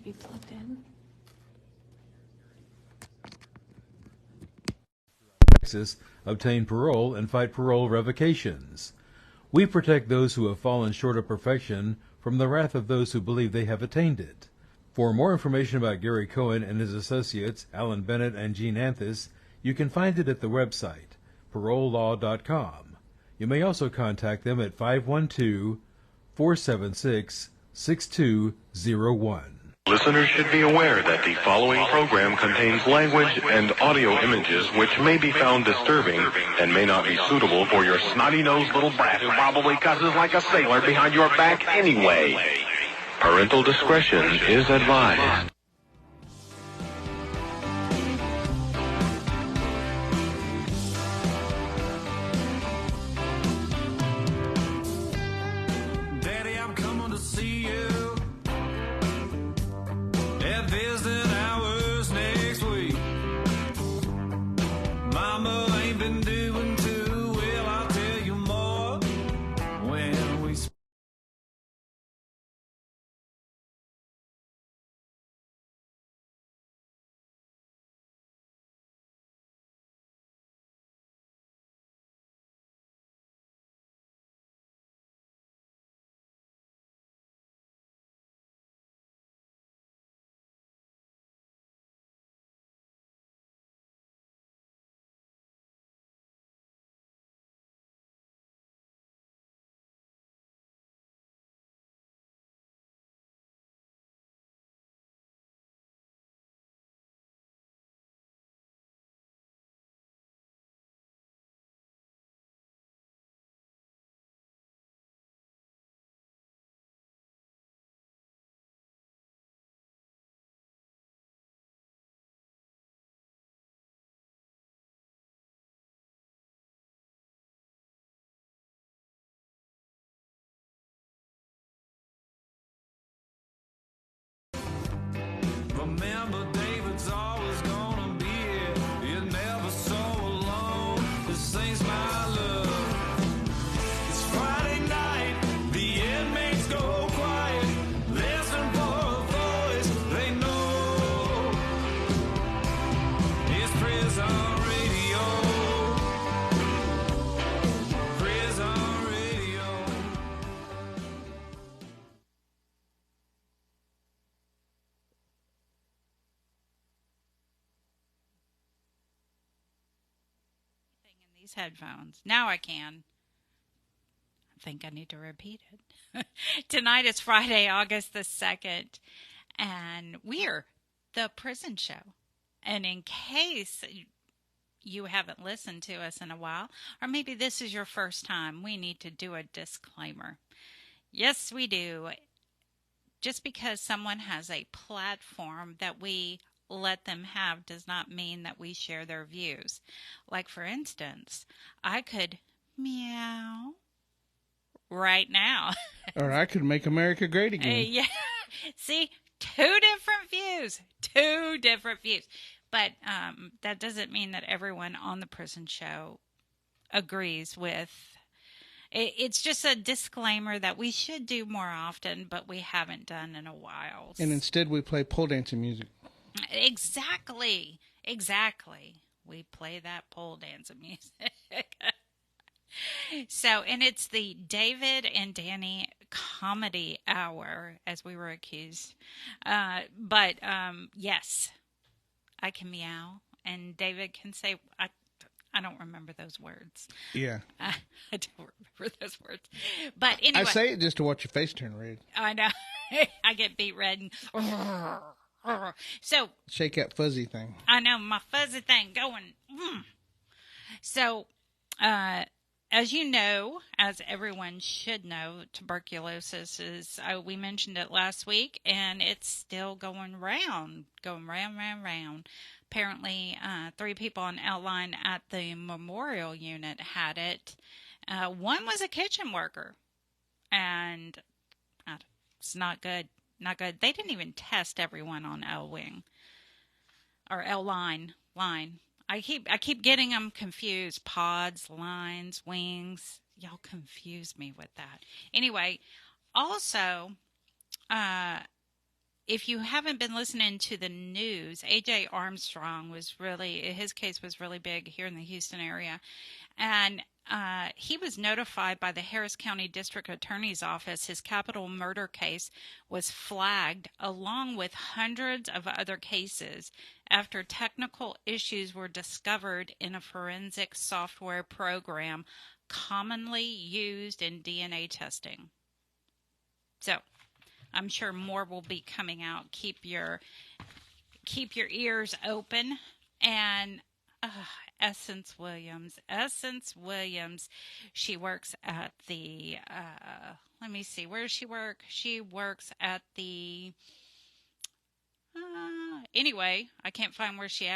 be plugged in. Texas, obtain parole and fight parole revocations. We protect those who have fallen short of perfection from the wrath of those who believe they have attained it. For more information about Gary Cohen and his associates, Alan Bennett and Gene Anthis, you can find it at the website, parolelaw.com. You may also contact them at 512-476-6201. Listeners should be aware that the following program contains language and audio images which may be found disturbing and may not be suitable for your snotty-nosed little brat who probably cusses like a sailor behind your back anyway. Parental discretion is advised. Daddy, I'm coming to see you at visiting hours next week. Mama ain't been doing too well, I'll tell you more when we speak. Remember, David's always gonna be here. You're never so alone. This ain't my love. It's Friday night. The inmates go quiet. Listen for a voice they know. It's prison radio. Prison radio. These headphones. Now I can. I think I need to repeat it. Tonight is Friday, August the 2nd, and we're the prison show. And in case you haven't listened to us in a while, or maybe this is your first time, we need to do a disclaimer. Yes, we do. Just because someone has a platform that we let them have does not mean that we share their views. Like, for instance, I could meow right now. Or I could make America great again. Yeah. See, two different views. Two different views. But that doesn't mean that everyone on the prison show agrees with. It's just a disclaimer that we should do more often, but we haven't done in a while. And instead we play pole dancing music. Exactly. We play that pole dancing music. So, and it's the David and Dani comedy hour, as we were accused. But yes, I can meow, and David can say, I don't remember those words. Yeah. I don't remember those words. But anyway. I say it just to watch your face turn red. I know. I get beat red and... So shake that fuzzy thing. I know, my fuzzy thing going. So, as you know, as everyone should know, tuberculosis is, we mentioned it last week, and it's still going round. Apparently, 3 people on outline at the memorial unit had it. One was a kitchen worker, and it's not good. Not good. They didn't even test everyone on L wing or L line. I keep getting them confused. Pods, lines, wings. Y'all confuse me with that. Anyway, also, if you haven't been listening to the news, A.J. Armstrong his case was really big here in the Houston area. And he was notified by the Harris County District Attorney's Office. His capital murder case was flagged along with hundreds of other cases after technical issues were discovered in a forensic software program commonly used in DNA testing. So I'm sure more will be coming out. Keep your ears open. And Essence Williams. She works at the, let me see, where does she work? She works at the, anyway, I can't find where she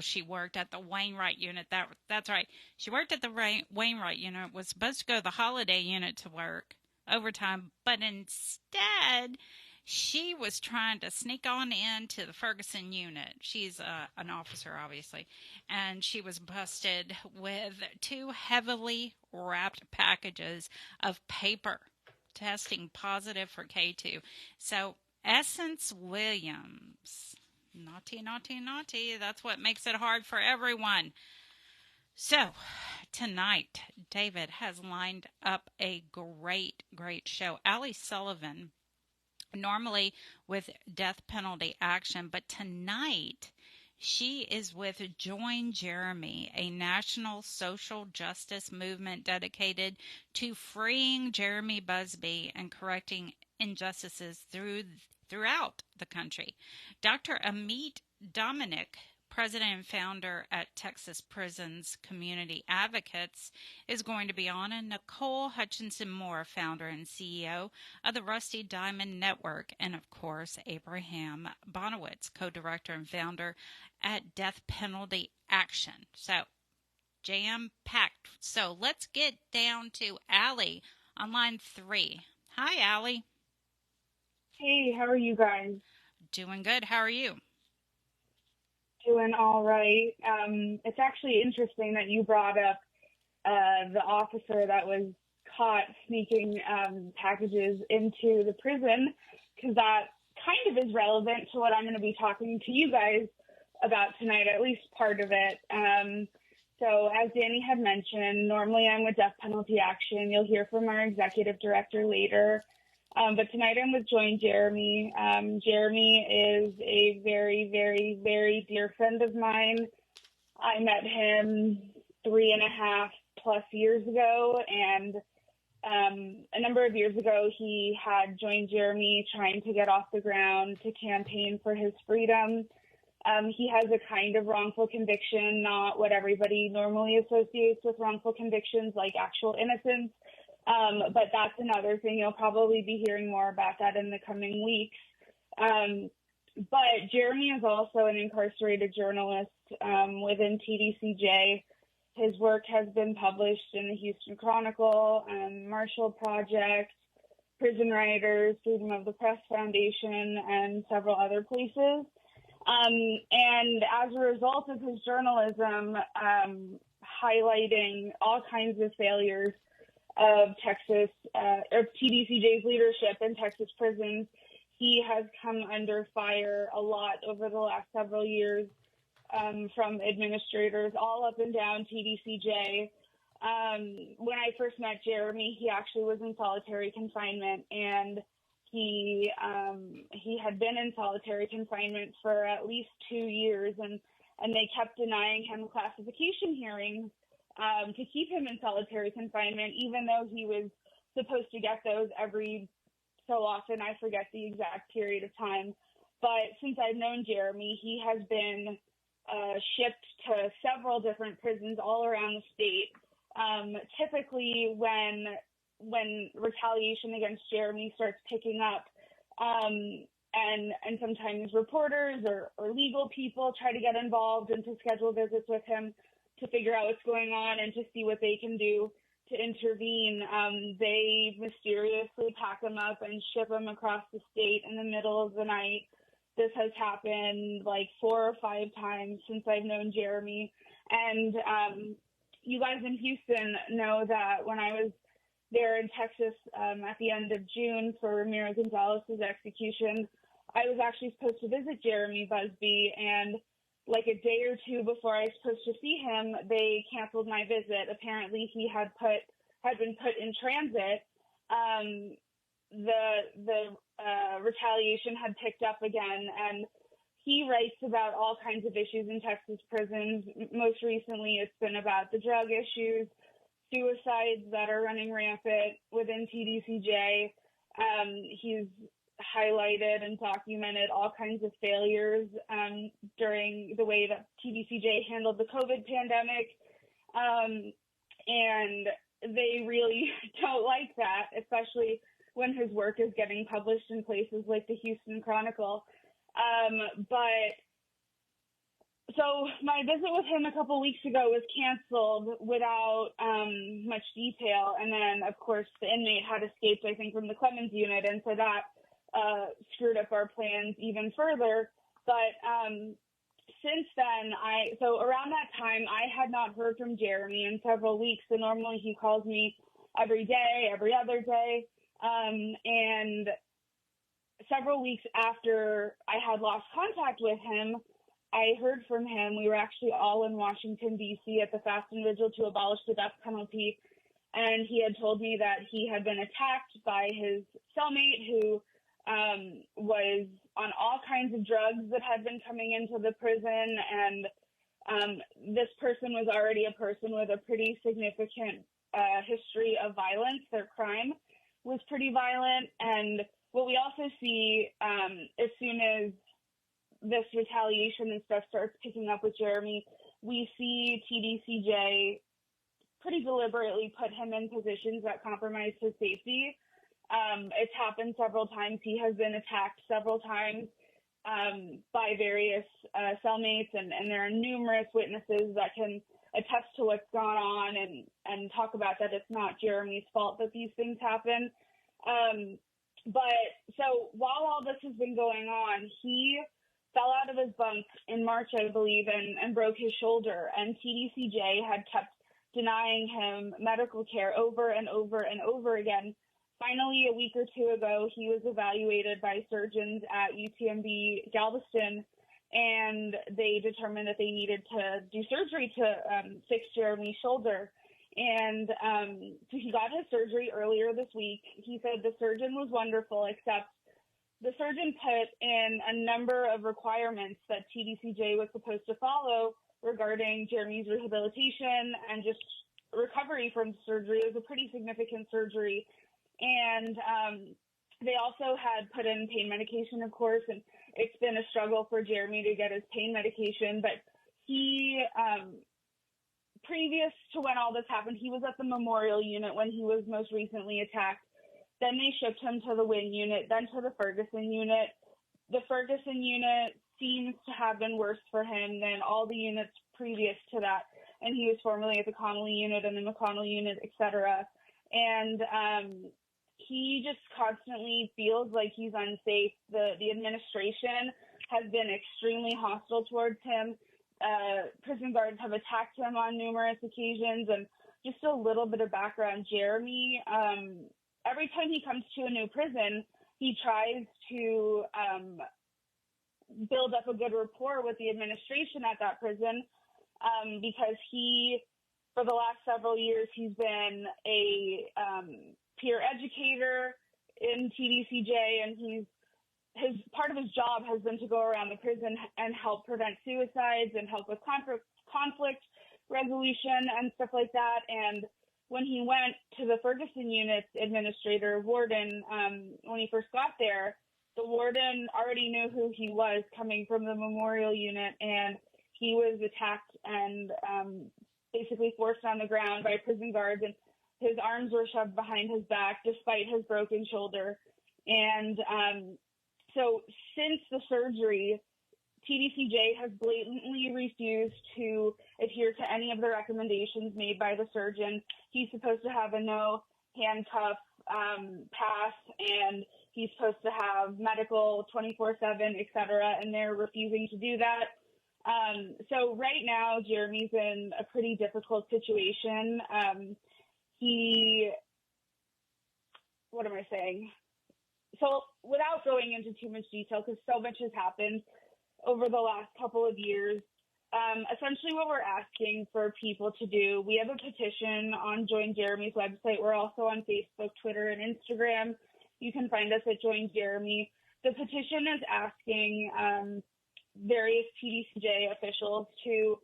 she worked at the Wainwright unit. That's right. She worked at the Wainwright unit, was supposed to go to the Holiday unit to work overtime, but instead she was trying to sneak on into the Ferguson unit. She's an officer, obviously, and she was busted with 2 heavily wrapped packages of paper testing positive for K2. So Essence Williams, naughty, naughty, naughty. That's what makes it hard for everyone. So tonight, David has lined up a great, great show. Alli Sullivan, normally with death penalty action, but tonight she is with JoinJeremy, a national social justice movement dedicated to freeing Jeremy Busby and correcting injustices throughout the country. Dr. Amite Dominick, president and founder at Texas Prisons Community Advocates, is going to be on, and Nicole Hutchison Moore, founder and CEO of the Rusty Diamond Network, and of course Abraham Bonowitz, co-director and founder at Death Penalty Action. So jam-packed. So let's get down to Alli on line 3. Hi, Alli. Hey, how are you guys? Doing good. How are you? Doing all right. It's actually interesting that you brought up the officer that was caught sneaking packages into the prison, because that kind of is relevant to what I'm going to be talking to you guys about tonight, at least part of it. So as Dani had mentioned, normally I'm with Death Penalty Action. You'll hear from our executive director later. But tonight I'm with JoinJeremy. Jeremy is a very, very, very dear friend of mine. I met him 3.5+ years ago, and a number of years ago he had JoinJeremy trying to get off the ground to campaign for his freedom. He has a kind of wrongful conviction, not what everybody normally associates with wrongful convictions, like actual innocence. But that's another thing. You'll probably be hearing more about that in the coming weeks. But Jeremy is also an incarcerated journalist within TDCJ. His work has been published in the Houston Chronicle, Marshall Project, Prison Writers, Freedom of the Press Foundation, and several other places. And as a result of his journalism, highlighting all kinds of failures of Texas, or TDCJ's leadership in Texas prisons, he has come under fire a lot over the last several years from administrators all up and down TDCJ. When I first met Jeremy, he actually was in solitary confinement, and he had been in solitary confinement for at least 2 years, and they kept denying him classification hearings to keep him in solitary confinement, even though he was supposed to get those every so often. I forget the exact period of time. But since I've known Jeremy, he has been shipped to several different prisons all around the state. Typically, when retaliation against Jeremy starts picking up, and sometimes reporters or legal people try to get involved and to schedule visits with him to figure out what's going on and to see what they can do to intervene, they mysteriously pack him up and ship him across the state in the middle of the night. This has happened like 4 or 5 times since I've known Jeremy. And you guys in Houston know that when I was there in Texas at the end of June for Ramiro Gonzalez's execution, I was actually supposed to visit Jeremy Busby, and like a day or two before I was supposed to see him, they canceled my visit. Apparently, he had been put in transit. The retaliation had picked up again, and he writes about all kinds of issues in Texas prisons. Most recently, it's been about the drug issues, suicides that are running rampant within TDCJ. He's highlighted and documented all kinds of failures during the way that TDCJ handled the COVID pandemic. And they really don't like that, especially when his work is getting published in places like the Houston Chronicle. So my visit with him a couple weeks ago was canceled without much detail. And then, of course, the inmate had escaped, I think, from the Clemens unit. And so that screwed up our plans even further. But since then, so around that time, I had not heard from Jeremy in several weeks. So normally he calls me every day, every other day. And several weeks after I had lost contact with him, I heard from him. We were actually all in Washington, D.C. at the Fast and Vigil to abolish the death penalty. And he had told me that he had been attacked by his cellmate who was on all kinds of drugs that had been coming into the prison. And this person was already a person with a pretty significant history of violence. Their crime was pretty violent. And what we also see as soon as this retaliation and stuff starts picking up with Jeremy, we see TDCJ pretty deliberately put him in positions that compromise his safety. It's happened several times. He has been attacked several times by various cellmates, and there are numerous witnesses that can attest to what's gone on and talk about that it's not Jeremy's fault that these things happen. But so while all this has been going on, he fell out of his bunk in March, I believe, and broke his shoulder. And TDCJ had kept denying him medical care over and over and over again. Finally, a week or two ago, he was evaluated by surgeons at UTMB Galveston, and they determined that they needed to do surgery to fix Jeremy's shoulder. And so he got his surgery earlier this week. He said the surgeon was wonderful, except the surgeon put in a number of requirements that TDCJ was supposed to follow regarding Jeremy's rehabilitation and just recovery from surgery. It was a pretty significant surgery. And they also had put in pain medication, of course, and it's been a struggle for Jeremy to get his pain medication. But he, previous to when all this happened, he was at the Memorial Unit when he was most recently attacked. Then they shipped him to the Wynn Unit, then to the Ferguson Unit. The Ferguson Unit seems to have been worse for him than all the units previous to that. And he was formerly at the Connolly Unit and the McConnell Unit, et cetera. And he just constantly feels like he's unsafe. The administration has been extremely hostile towards him. Prison guards have attacked him on numerous occasions. And just a little bit of background, Jeremy, every time he comes to a new prison, he tries to build up a good rapport with the administration at that prison because he, for the last several years, he's been a peer educator in TDCJ, and part of his job has been to go around the prison and help prevent suicides and help with conflict resolution and stuff like that. And when he went to the Ferguson Unit's administrator, warden, when he first got there, the warden already knew who he was coming from the Memorial Unit, and he was attacked and basically forced on the ground by prison guards, and his arms were shoved behind his back despite his broken shoulder. And so since the surgery, TDCJ has blatantly refused to adhere to any of the recommendations made by the surgeon. He's supposed to have a no handcuff pass, and he's supposed to have medical 24/7, et cetera, and they're refusing to do that. So right now, Jeremy's in a pretty difficult situation. So without going into too much detail, because so much has happened over the last couple of years, essentially what we're asking for people to do, we have a petition on JoinJeremy's website. We're also on Facebook, Twitter, and Instagram. You can find us at JoinJeremy. The petition is asking various TDCJ officials to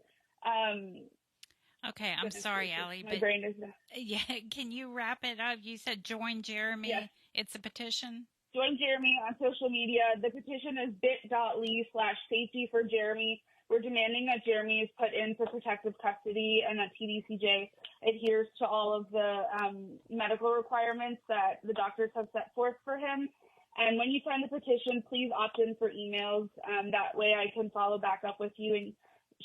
okay, I'm sorry, Alli, my but brain is yeah, can you wrap it up? You said join Jeremy. Yes. It's a petition. Join Jeremy on social media. The petition is bit.ly/safety4Jeremy. We're demanding that Jeremy is put in for protective custody and that TDCJ adheres to all of the medical requirements that the doctors have set forth for him. And when you sign the petition, please opt in for emails. That way I can follow back up with you and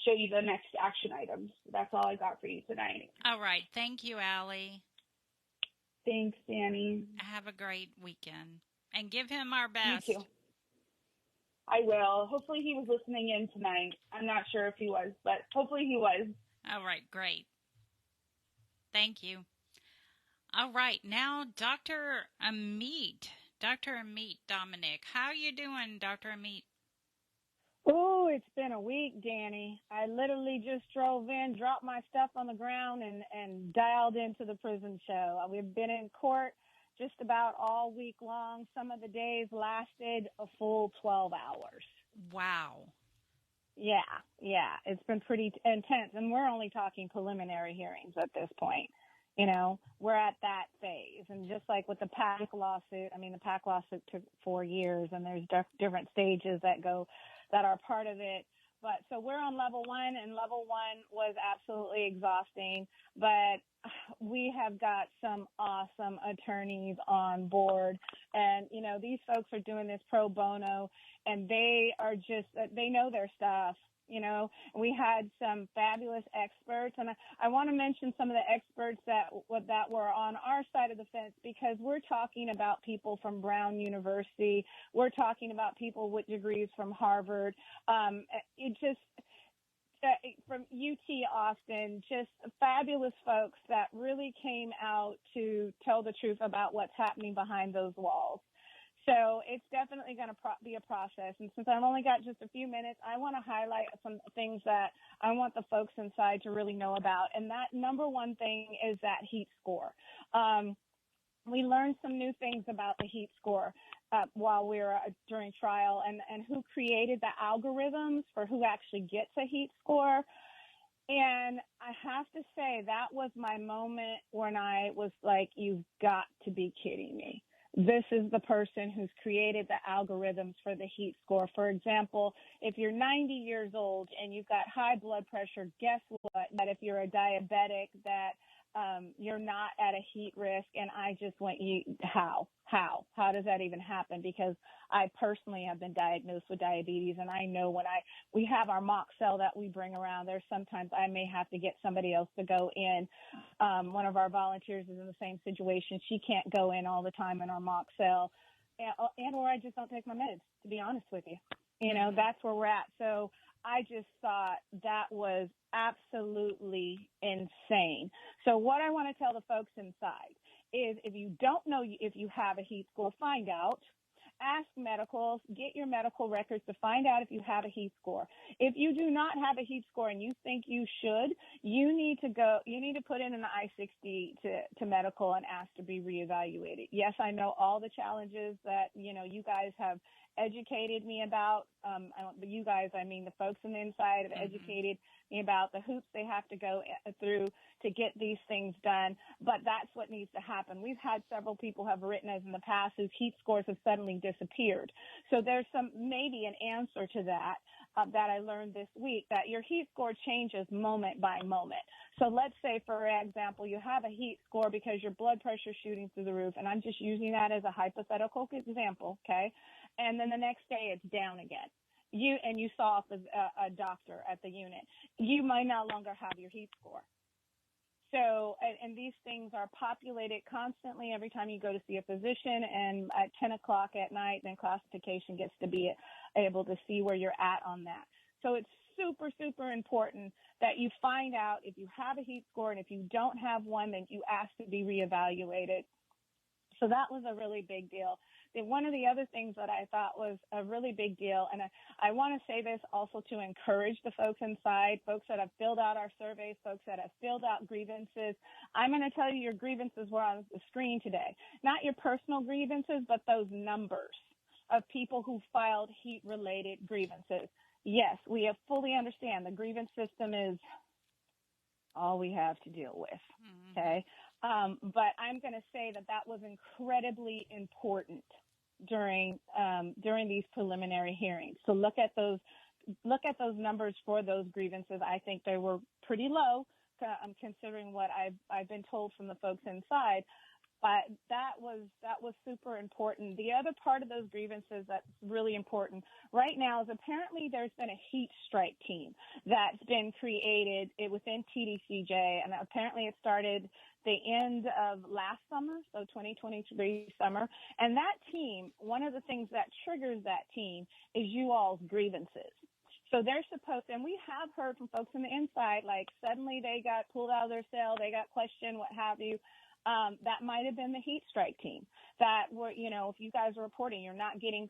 show you the next action items. That's all I got for you tonight. All right. Thank you, Alli. Thanks, Dani. Have a great weekend. And give him our best. You too. I will. Hopefully he was listening in tonight. I'm not sure if he was, but hopefully he was. All right. Great. Thank you. All right. Now, Dr. Amite. Dr. Amite Dominick. How you doing, Dr. Amite? Oh, it's been a week, Dani. I literally just drove in, dropped my stuff on the ground, and dialed into the prison show. We've been in court just about all week long. Some of the days lasted a full 12 hours. Wow. Yeah. It's been pretty intense, and we're only talking preliminary hearings at this point. You know, we're at that phase. And just like with the PAC lawsuit, the PAC lawsuit took 4 years, and there's different stages that are part of it. But so we're on level 1, and level 1 was absolutely exhausting. But we have got some awesome attorneys on board. And, you know, these folks are doing this pro bono, and they know their stuff. You know, we had some fabulous experts, and I want to mention some of the experts that were on our side of the fence, because we're talking about people from Brown University. We're talking about people with degrees from Harvard. From UT Austin, just fabulous folks that really came out to tell the truth about what's happening behind those walls. So it's definitely going to be a process. And since I've only got just a few minutes, I want to highlight some things that I want the folks inside to really know about. And that number one thing is that heat score. We learned some new things about the heat score while we were during trial, and who created the algorithms for who actually gets a heat score. And I have to say that was my moment when I was like, you've got to be kidding me. This is the person who's created the algorithms for the heat score. For example, if you're 90 years old and you've got high blood pressure, guess what? That if you're a diabetic, that you're not at a heat risk. And I just went, how does that even happen? Because I personally have been diagnosed with diabetes, and I know when we have our mock cell that we bring around, there's sometimes I may have to get somebody else to go in. One of our volunteers is in the same situation. She can't go in all the time in our mock cell, and or I just don't take my meds, to be honest with you. You know, that's where we're at. So I just thought that was absolutely insane. So what I want to tell the folks inside is, if you don't know if you have a heat score, find out. Ask medicals, get your medical records to find out if you have a heat score. If you do not have a heat score and you think you should, you need to put in an I-60 to medical and ask to be reevaluated. Yes, I know all the challenges that, you know, you guys have educated me about. You guys, I mean the folks on the inside have educated me about the hoops they have to go through to get these things done. But that's what needs to happen. We've had several people have written us in the past whose heat scores have suddenly disappeared. So there's maybe an answer to that that I learned this week, that your heat score changes moment by moment. So let's say, for example, you have a heat score because your blood pressure is shooting through the roof, and I'm just using that as a hypothetical example, okay? And then the next day it's down again. You saw a doctor at the unit. You might no longer have your heat score. So, and these things are populated constantly every time you go to see a physician, and at 10 o'clock at night, then classification gets to be able to see where you're at on that. So it's super, super important that you find out if you have a heat score, and if you don't have one, then you ask to be reevaluated. So that was a really big deal. one of the other things that I thought was a really big deal, and I want to say this also to encourage the folks inside, folks that have filled out our surveys, folks that have filled out grievances. I'm going to tell you your grievances were on the screen today. Not your personal grievances, but those numbers of people who filed heat-related grievances. Yes, we have fully understand the grievance system is all we have to deal with, okay? But I'm going to say that was incredibly important during these preliminary hearings. So look at those numbers for those grievances. I think they were pretty low, considering what I've been told from the folks inside. But that was super important. The other part of those grievances that's really important right now is apparently there's been a heat strike team that's been created within TDCJ, and apparently it started the end of last summer, so 2023 summer. And that team, one of the things that triggers that team is you all's grievances. So they're supposed, and we have heard from folks on the inside, like suddenly they got pulled out of their cell, they got questioned, what have you. That might have been the heat strike team that were, if you guys are reporting, you're not getting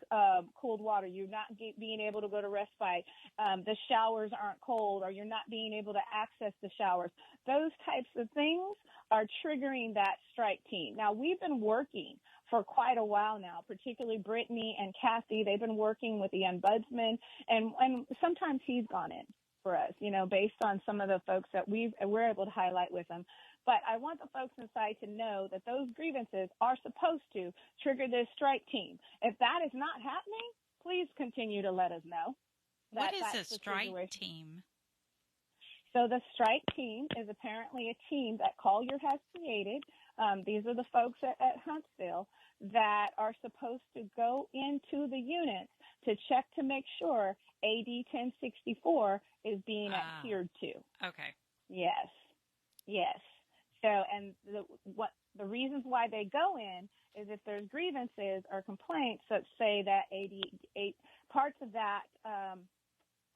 cold water, you're not being able to go to respite, the showers aren't cold, or you're not being able to access the showers. Those types of things are triggering that strike team. Now, we've been working for quite a while now, particularly Brittany and Kathy. They've been working with the ombudsman, and sometimes he's gone in for us, based on some of the folks that we're able to highlight with them. But I want the folks inside to know that those grievances are supposed to trigger this strike team. If that is not happening, please continue to let us know. What is a strike team? So the strike team is apparently a team that Collier has created. These are the folks at Huntsville that are supposed to go into the units to check to make sure AD 1064 is being adhered to. Okay. Yes. So, and the reasons why they go in is if there's grievances or complaints that say that 88 parts of that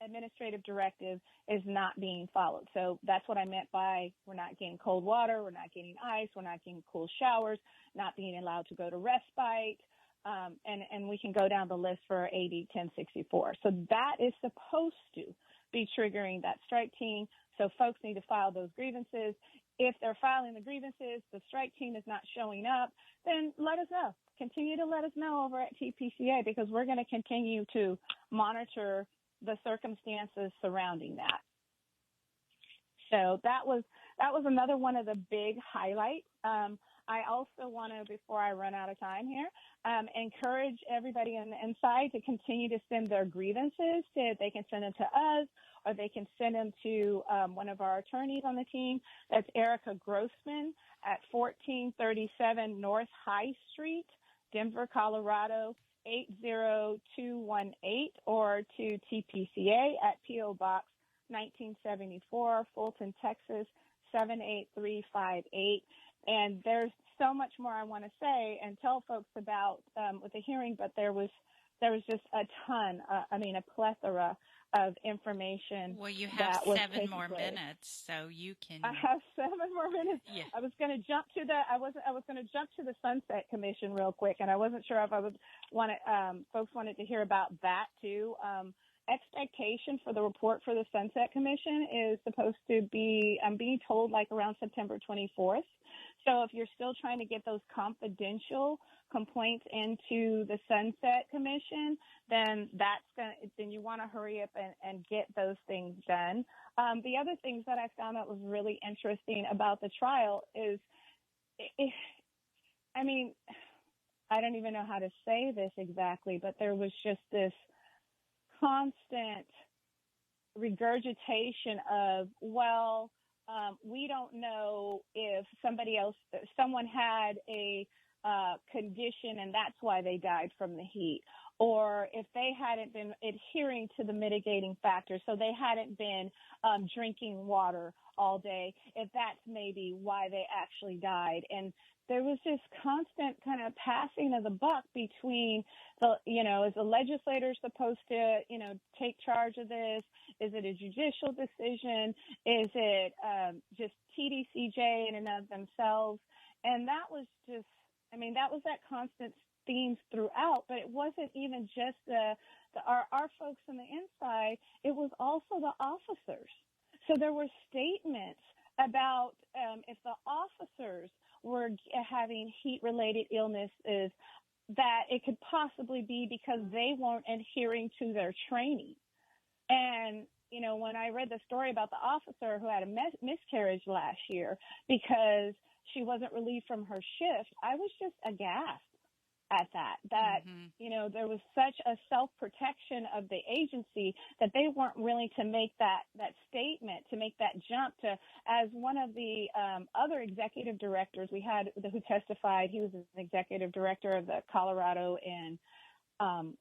administrative directive is not being followed. So that's what I meant by we're not getting cold water, we're not getting ice, we're not getting cool showers, not being allowed to go to respite, and we can go down the list for AD 1064. So that is supposed to be triggering that strike team. So folks need to file those grievances. If they're filing the grievances, the strike team is not showing up, then let us know. Continue to let us know over at TPCA, because we're going to continue to monitor the circumstances surrounding that. So that was another one of the big highlights. I also want to, before I run out of time here, encourage everybody on the inside to continue to send their grievances. They can send them to us, or they can send them to one of our attorneys on the team. That's Erica Grossman at 1437 North High Street, Denver, Colorado, 80218, or to TPCA at P.O. Box 1974, Fulton, Texas, 78358. And there's so much more I want to say and tell folks about with the hearing, but there was just a ton, a plethora of information. Well, you have 7 more minutes, so you can. I have 7 more minutes. Yeah. I was going to jump to the Sunset Commission real quick, and I wasn't sure if I would want to. Folks wanted to hear about that too. Expectation for the report for the Sunset Commission is supposed to be, I'm being told, like around September 24th. So if you're still trying to get those confidential complaints into the Sunset Commission, then then you want to hurry up and get those things done. The other things that I found that was really interesting about the trial is, I don't even know how to say this exactly, but there was just this constant regurgitation of, we don't know if someone had a condition and that's why they died from the heat, or if they hadn't been adhering to the mitigating factors, so they hadn't been drinking water all day, if that's maybe why they actually died. And there was this constant kind of passing of the buck between is the legislator supposed to, take charge of this? Is it a judicial decision? Is it just TDCJ in and of themselves? And that was just, that was that constant themes throughout, but it wasn't even just our folks on the inside. It was also the officers. So there were statements about if the officers were having heat-related illnesses, that it could possibly be because they weren't adhering to their training. And, you know, when I read the story about the officer who had a miscarriage last year because she wasn't relieved from her shift, I was just aghast at that, you know, there was such a self-protection of the agency that they weren't willing to make that statement, to make that jump to, as one of the other executive directors we had who testified, he was an executive director of the Colorado and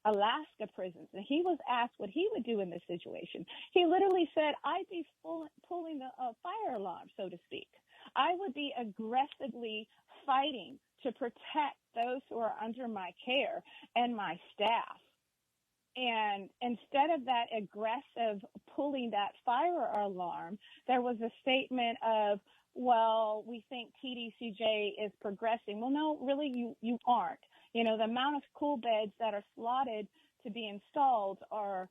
Alaska prisons, and he was asked what he would do in this situation. He literally said, I'd be pulling the fire alarm, so to speak. I would be aggressively fighting to protect those who are under my care and my staff. And instead of that aggressive pulling that fire alarm, there was a statement of, well, we think TDCJ is progressing. Well, no, really, you aren't. You know, the amount of cool beds that are slotted to be installed are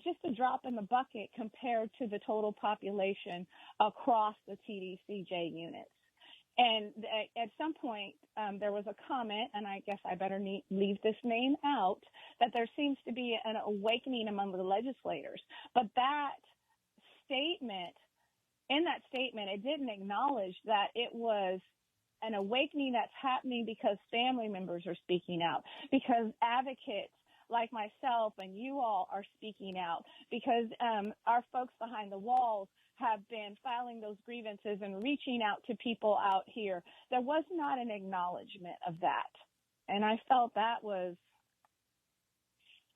just a drop in the bucket compared to the total population across the TDCJ units. And at some point, there was a comment, and I guess I better leave this name out, that there seems to be an awakening among the legislators. But that statement, in that statement, it didn't acknowledge that it was an awakening that's happening because family members are speaking out, because advocates like myself and you all are speaking out, because our folks behind the walls have been filing those grievances and reaching out to people out here. There was not an acknowledgement of that. And I felt that was,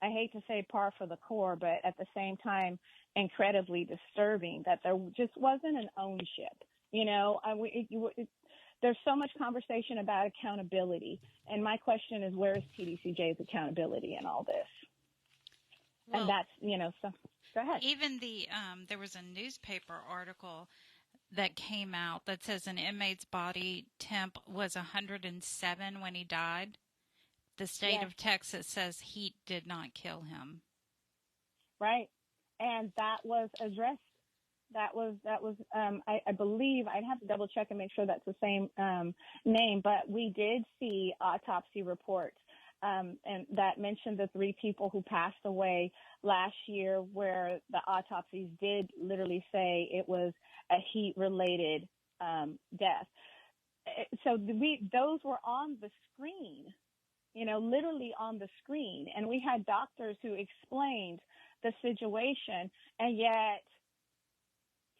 I hate to say par for the course, but at the same time, incredibly disturbing that there just wasn't an ownership. You know, there's so much conversation about accountability. And my question is, where is TDCJ's accountability in all this? Well, and that's, you know, so go ahead. Even there was a newspaper article that came out that says an inmate's body temp was 107 when he died. The state of Texas says heat did not kill him. Right. And that was addressed. That was I believe, I'd have to double check and make sure that's the same name, but we did see autopsy reports and that mentioned the 3 people who passed away last year, where the autopsies did literally say it was a heat-related death. So those were on the screen, you know, literally on the screen, and we had doctors who explained the situation, and yet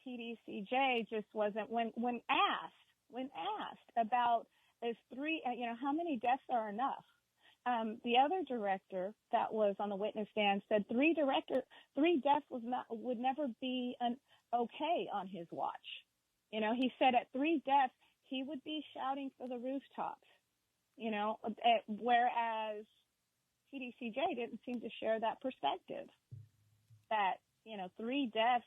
TDCJ just wasn't, when asked about is 3, you know, how many deaths are enough? The other director that was on the witness stand said 3 deaths would never be okay on his watch. You know, he said at 3 deaths, he would be shouting for the rooftops, you know, whereas TDCJ didn't seem to share that perspective that, you know, 3 deaths.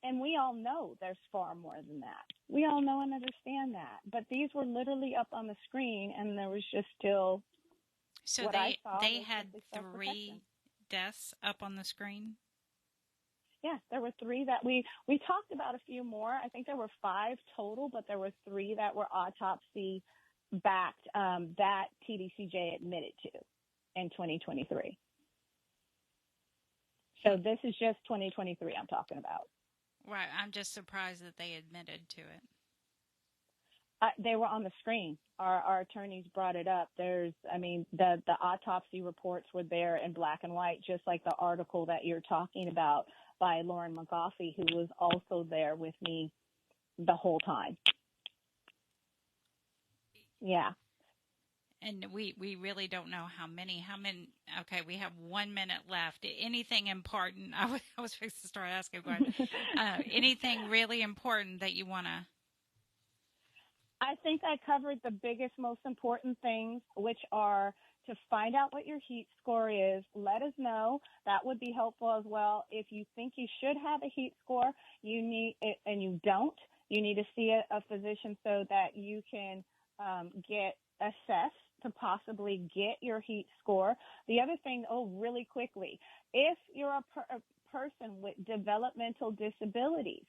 And we all know there's far more than that. We all know and understand that. But these were literally up on the screen, and there was just still. So they had 3 deaths up on the screen? Yeah, there were 3 that we talked about a few more. I think there were 5 total, but there were 3 that were autopsy backed that TDCJ admitted to in 2023. So this is just 2023 I'm talking about. Right. I'm just surprised that they admitted to it. They were on the screen. Our attorneys brought it up. The autopsy reports were there in black and white, just like the article that you're talking about by Lauren McGoffey, who was also there with me the whole time. Yeah. And we really don't know how many. Okay, we have 1 minute left. Anything important? I was fixing to start asking. Anything really important that you want to? I think I covered the biggest, most important things, which are to find out what your heat score is. Let us know. That would be helpful as well. If you think you should have a heat score, you need it, and you don't, you need to see a physician so that you can get assessed to possibly get your heat score. The other thing, really quickly, if you're a person with developmental disabilities,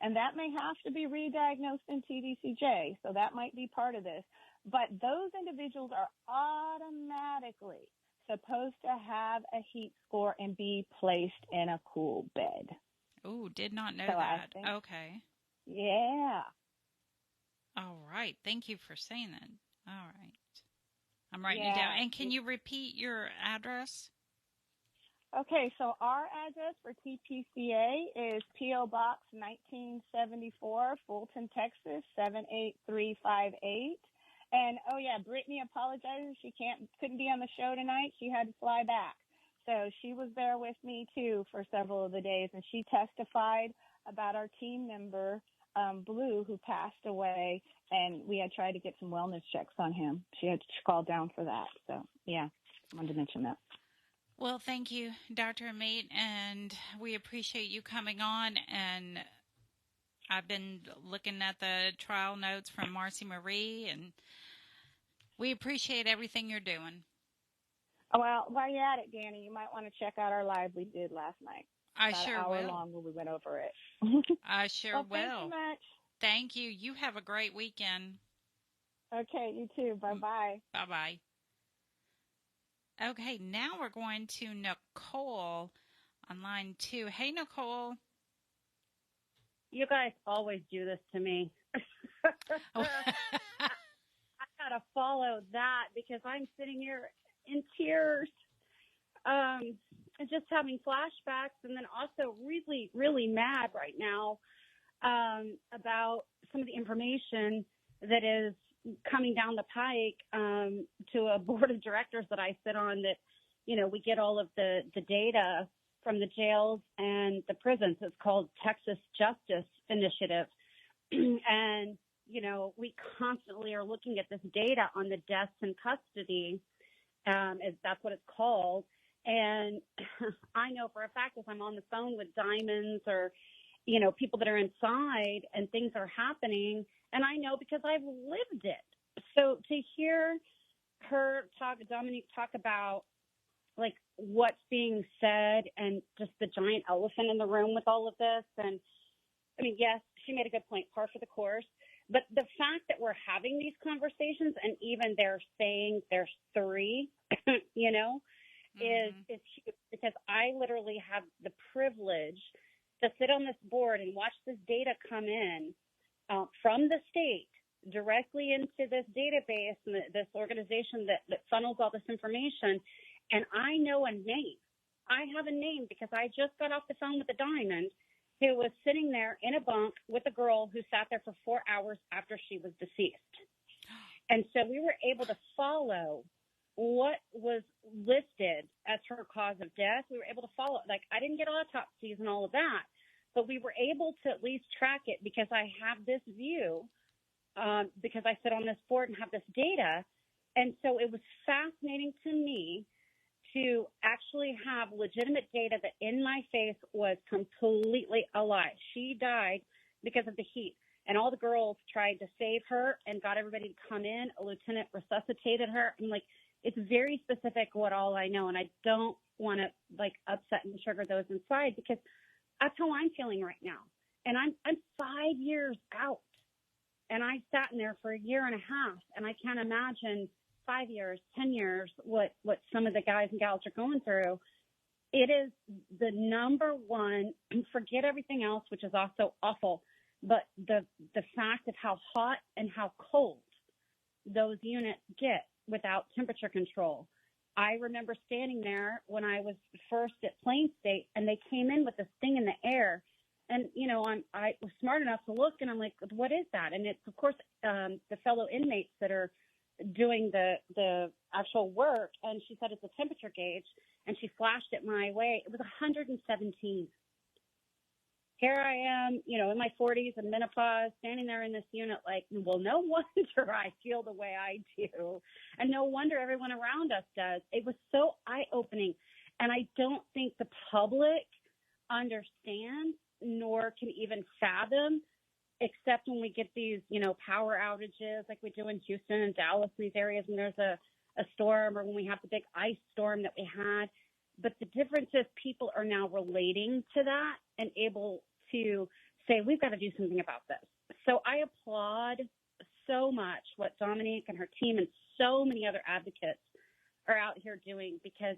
and that may have to be re-diagnosed in TDCJ, so that might be part of this, but those individuals are automatically supposed to have a heat score and be placed in a cool bed. Oh, did not know that. Okay. Yeah. All right. Thank you for saying that. All right. I'm writing it down. And can you repeat your address? Okay, so our address for TPCA is P.O. Box 1974, Fulton, Texas, 78358. And, Brittany apologizes. She couldn't be on the show tonight. She had to fly back. So she was there with me, too, for several of the days, and she testified about our team member, Blue, who passed away, and we had tried to get some wellness checks on him. She had called down for that. So, I wanted to mention that. Well, thank you, Dr. Amite, and we appreciate you coming on. And I've been looking at the trial notes from Marcy Marie, and we appreciate everything you're doing. Well, while you're at it, Dani, you might want to check out our live we did last night. I sure will. An hour long when we went over it. I sure will. Thank you much. Thank you. You have a great weekend. Okay, you too. Bye-bye. Bye-bye. Okay, now we're going to Nicole on line 2. Hey, Nicole. You guys always do this to me. I got to follow that because I'm sitting here in tears and just having flashbacks, and then also really, really mad right now about some of the information that is coming down the pike to a board of directors that I sit on that, we get all of the data from the jails and the prisons. It's called Texas Justice Initiative. And, we constantly are looking at this data on the deaths in custody, as that's what it's called. And I know for a fact if I'm on the phone with Diamonds or, people that are inside and things are happening, and I know because I've lived it. So to hear her Dominick talk about like what's being said and just the giant elephant in the room with all of this. And I mean, yes, she made a good point, par for the course. But the fact that we're having these conversations and even they're saying there's 3, is huge, because I literally have the privilege to sit on this board and watch this data come in from the state directly into this database and this organization that funnels all this information. And I know a name. I have a name because I just got off the phone with a Diamond who was sitting there in a bunk with a girl who sat there for 4 hours after she was deceased. And so we were able to follow what was listed as her cause of death. We were able to follow, like, I didn't get autopsies and all of that, but we were able to at least track it because I have this view, because I sit on this board and have this data. And so it was fascinating to me to actually have legitimate data that in my face was completely a lie. She died because of the heat, and all the girls tried to save her and got everybody to come in. A lieutenant resuscitated her. I'm like, it's very specific what all I know, and I don't want to like upset and trigger those inside because that's how I'm feeling right now. And I'm 5 years out, and I sat in there for 1.5 years, and I can't imagine 5 years, 10 years, what some of the guys and gals are going through. It is the number one, forget everything else, which is also awful, but the fact of how hot and how cold those units get without temperature control. I remember standing there when I was first at Plain State, and they came in with this thing in the air. And, I was smart enough to look, and I'm like, what is that? And it's, of course, the fellow inmates that are doing the actual work. And she said, it's a temperature gauge. And she flashed it my way. It was 117. Here I am, in my 40s and menopause, standing there in this unit like, well, no wonder I feel the way I do. And no wonder everyone around us does. It was so eye-opening. And I don't think the public understands nor can even fathom, except when we get these, power outages like we do in Houston and Dallas, these areas, and there's a a storm or when we have the big ice storm that we had. But the difference is people are now relating to that and able to say, we've got to do something about this. So I applaud so much what Dominick and her team and so many other advocates are out here doing, because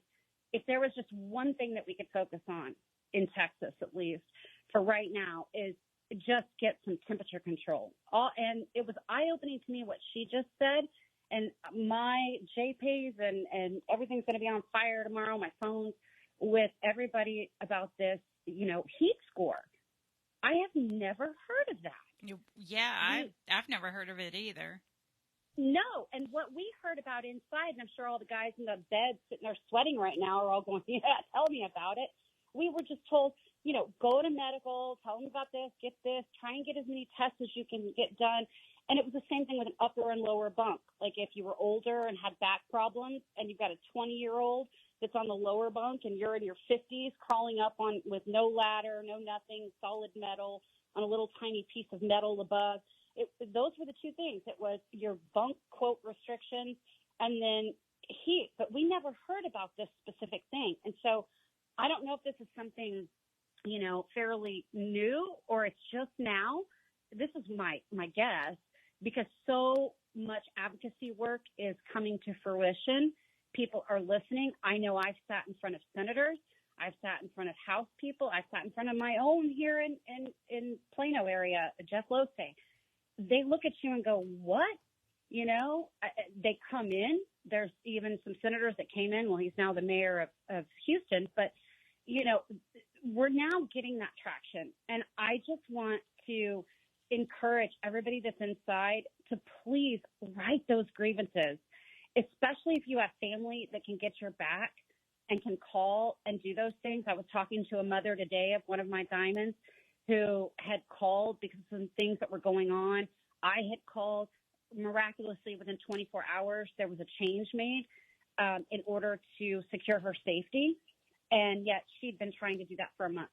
if there was just one thing that we could focus on in Texas, at least for right now, is just get some temperature control. And it was eye-opening to me what she just said. And my JPs and everything's going to be on fire tomorrow, my phones, with everybody about this, heat score. I have never heard of that. Yeah, I've never heard of it either. No, and what we heard about inside, and I'm sure all the guys in the bed sitting there sweating right now are all going, yeah, tell me about it. We were just told, go to medical, tell them about this, get this, try and get as many tests as you can get done. And it was the same thing with an upper and lower bunk. Like if you were older and had back problems and you've got a 20-year-old that's on the lower bunk and you're in your 50s crawling up on with no ladder, no nothing, solid metal on a little tiny piece of metal above. Those were the two things. It was your bunk, quote, restrictions, and then heat. But we never heard about this specific thing. And so I don't know if this is something, fairly new or it's just now. This is my guess, because so much advocacy work is coming to fruition. People are listening. I know I've sat in front of senators. I've sat in front of House people. I've sat in front of my own here in Plano area, Jeff Lose. They look at you and go, what? They come in. There's even some senators that came in. Well, he's now the mayor of Houston. But, we're now getting that traction. And I just want to encourage everybody that's inside to please write those grievances, especially if you have family that can get your back and can call and do those things. I was talking to a mother today of one of my diamonds who had called because of some things that were going on. I had called. Miraculously, within 24 hours, there was a change made in order to secure her safety, and yet she'd been trying to do that for a month.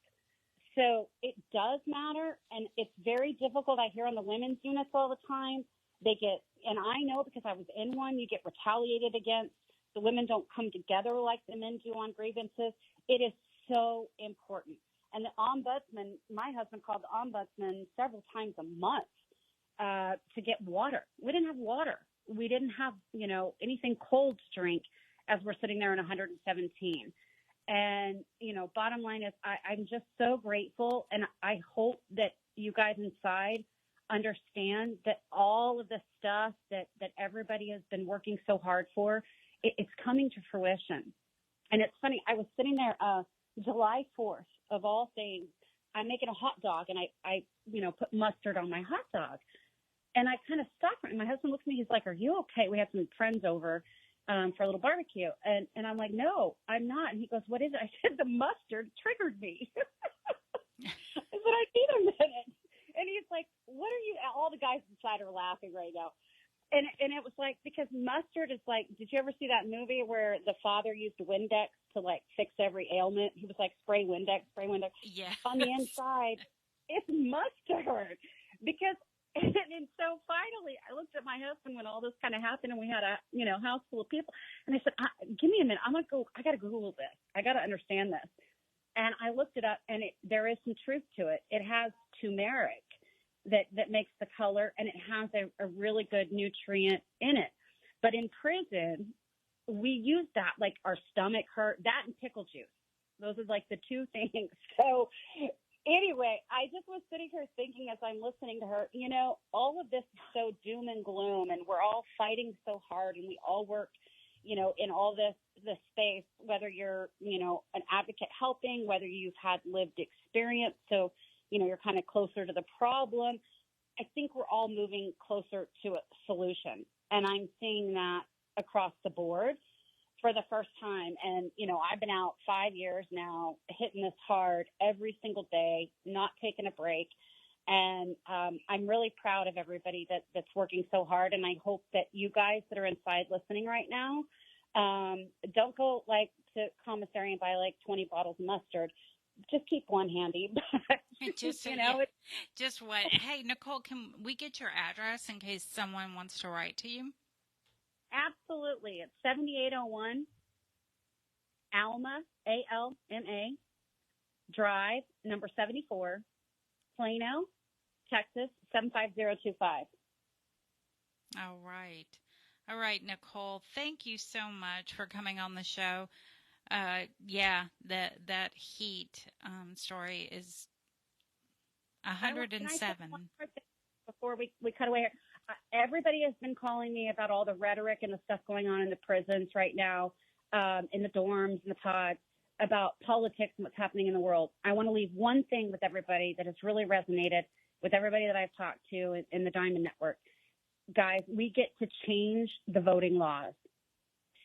So it does matter, and it's very difficult. I hear on the women's units all the time, and I know because I was in one, you get retaliated against. The women don't come together like the men do on grievances. It is so important. And the ombudsman, my husband called the ombudsman several times a month to get water. We didn't have water. We didn't have, anything cold to drink as we're sitting there in 117. And, bottom line is I'm just so grateful. And I hope that you guys inside understand that all of the stuff that everybody has been working so hard for, it's coming to fruition. And it's funny, I was sitting there July 4th, of all things, I'm making a hot dog, and I put mustard on my hot dog. And I kind of stopped, and my husband looks at me, he's like, are you okay? We had some friends over for a little barbecue. And I'm like, no, I'm not. And he goes, what is it? I said, the mustard triggered me. I said, I need a minute. And he's like, what are you, all the guys inside are laughing right now. And it was like, because mustard is like, did you ever see that movie where the father used Windex to like fix every ailment? He was like, spray Windex. Yeah. On the inside, it's mustard. And so finally I looked at my husband when all this kind of happened and we had a, house full of people. And I said, give me a minute. I got to Google this. I got to understand this. And I looked it up, and there is some truth to it. It has turmeric that makes the color, and it has a really good nutrient in it. But in prison, we use that, like our stomach hurt, that and pickle juice. Those are like the two things. So anyway, I just was sitting here thinking as I'm listening to her, all of this is so doom and gloom, and we're all fighting so hard, and we all work, in all this space, whether you're, an advocate helping, whether you've had lived experience. So, you're kind of closer to the problem. I think we're all moving closer to a solution. And I'm seeing that across the board for the first time. And, I've been out 5 years now, hitting this hard every single day, not taking a break. And I'm really proud of everybody that's working so hard. And I hope that you guys that are inside listening right now, don't go like to commissary and buy like 20 bottles of mustard. Just keep one handy. Just what? Hey, Nicole, can we get your address in case someone wants to write to you? Absolutely. It's 7801 Alma, ALMA, Drive, number 74, Plano, Texas, 75025. All right. All right, Nicole, thank you so much for coming on the show. Yeah, that heat story is 107. Can I say one more thing before we cut away here? Everybody has been calling me about all the rhetoric and the stuff going on in the prisons right now, in the dorms and the pods, about politics and what's happening in the world. I want to leave one thing with everybody that has really resonated with everybody that I've talked to in the Diamond Network. Guys, we get to change the voting laws.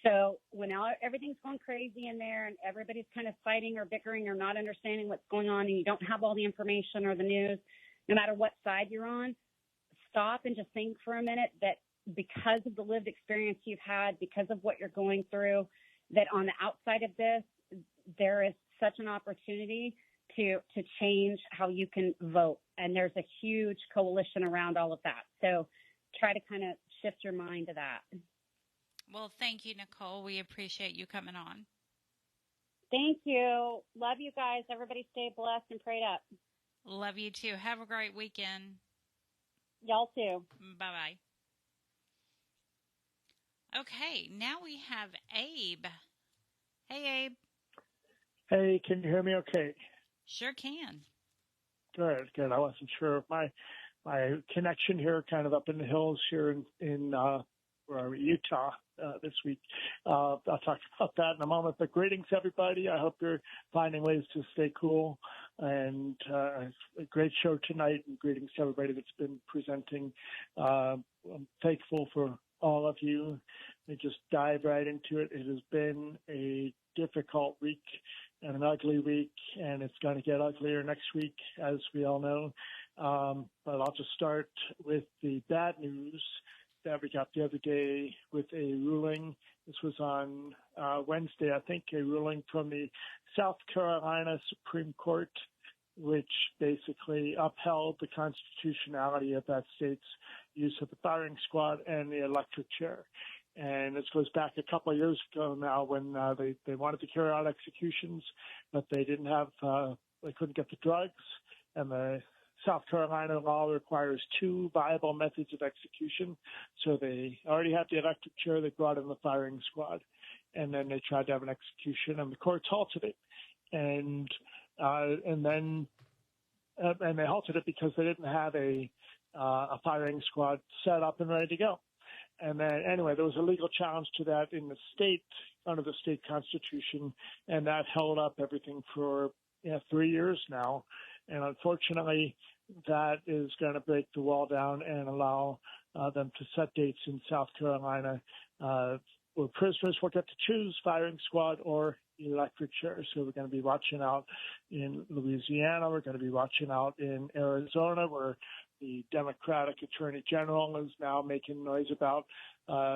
So when everything's going crazy in there and everybody's kind of fighting or bickering or not understanding what's going on and you don't have all the information or the news, no matter what side you're on, stop and just think for a minute that because of the lived experience you've had, because of what you're going through, that on the outside of this, there is such an opportunity to change how you can vote. And there's a huge coalition around all of that. So try to kind of shift your mind to that. Well, thank you, Nicole. We appreciate you coming on. Thank you. Love you guys. Everybody stay blessed and prayed up. Love you too. Have a great weekend. Y'all too. Bye-bye. Okay, now we have Abe. Hey, Abe. Hey, can you hear me okay? Sure can. Good. I wasn't sure of my connection here, kind of up in the hills here in Utah this week. I'll talk about that in a moment. But greetings, everybody. I hope you're finding ways to stay cool. And a great show tonight. And greetings to everybody that's been presenting. I'm thankful for all of you. We just dive right into it. It has been a difficult week and an ugly week, and it's going to get uglier next week, as we all know. But I'll just start with the bad news that we got the other day with a ruling. This was on Wednesday, I think, a ruling from the South Carolina Supreme Court, which basically upheld the constitutionality of that state's use of the firing squad and the electric chair. And this goes back a couple of years ago now when they wanted to carry out executions, but they didn't have, they couldn't get the drugs, and the South Carolina law requires 2 viable methods of execution. So they already had the electric chair. They brought in the firing squad, and then they tried to have an execution, and the courts halted it. And they halted it because they didn't have a firing squad set up and ready to go. And then, anyway, there was a legal challenge to that in the state, under the state constitution, and that held up everything for 3 years now. And unfortunately, that is going to break the wall down and allow them to set dates in South Carolina where prisoners will get to choose firing squad or electric chair. So we're going to be watching out in Louisiana. We're going to be watching out in Arizona, where the Democratic Attorney General is now making noise about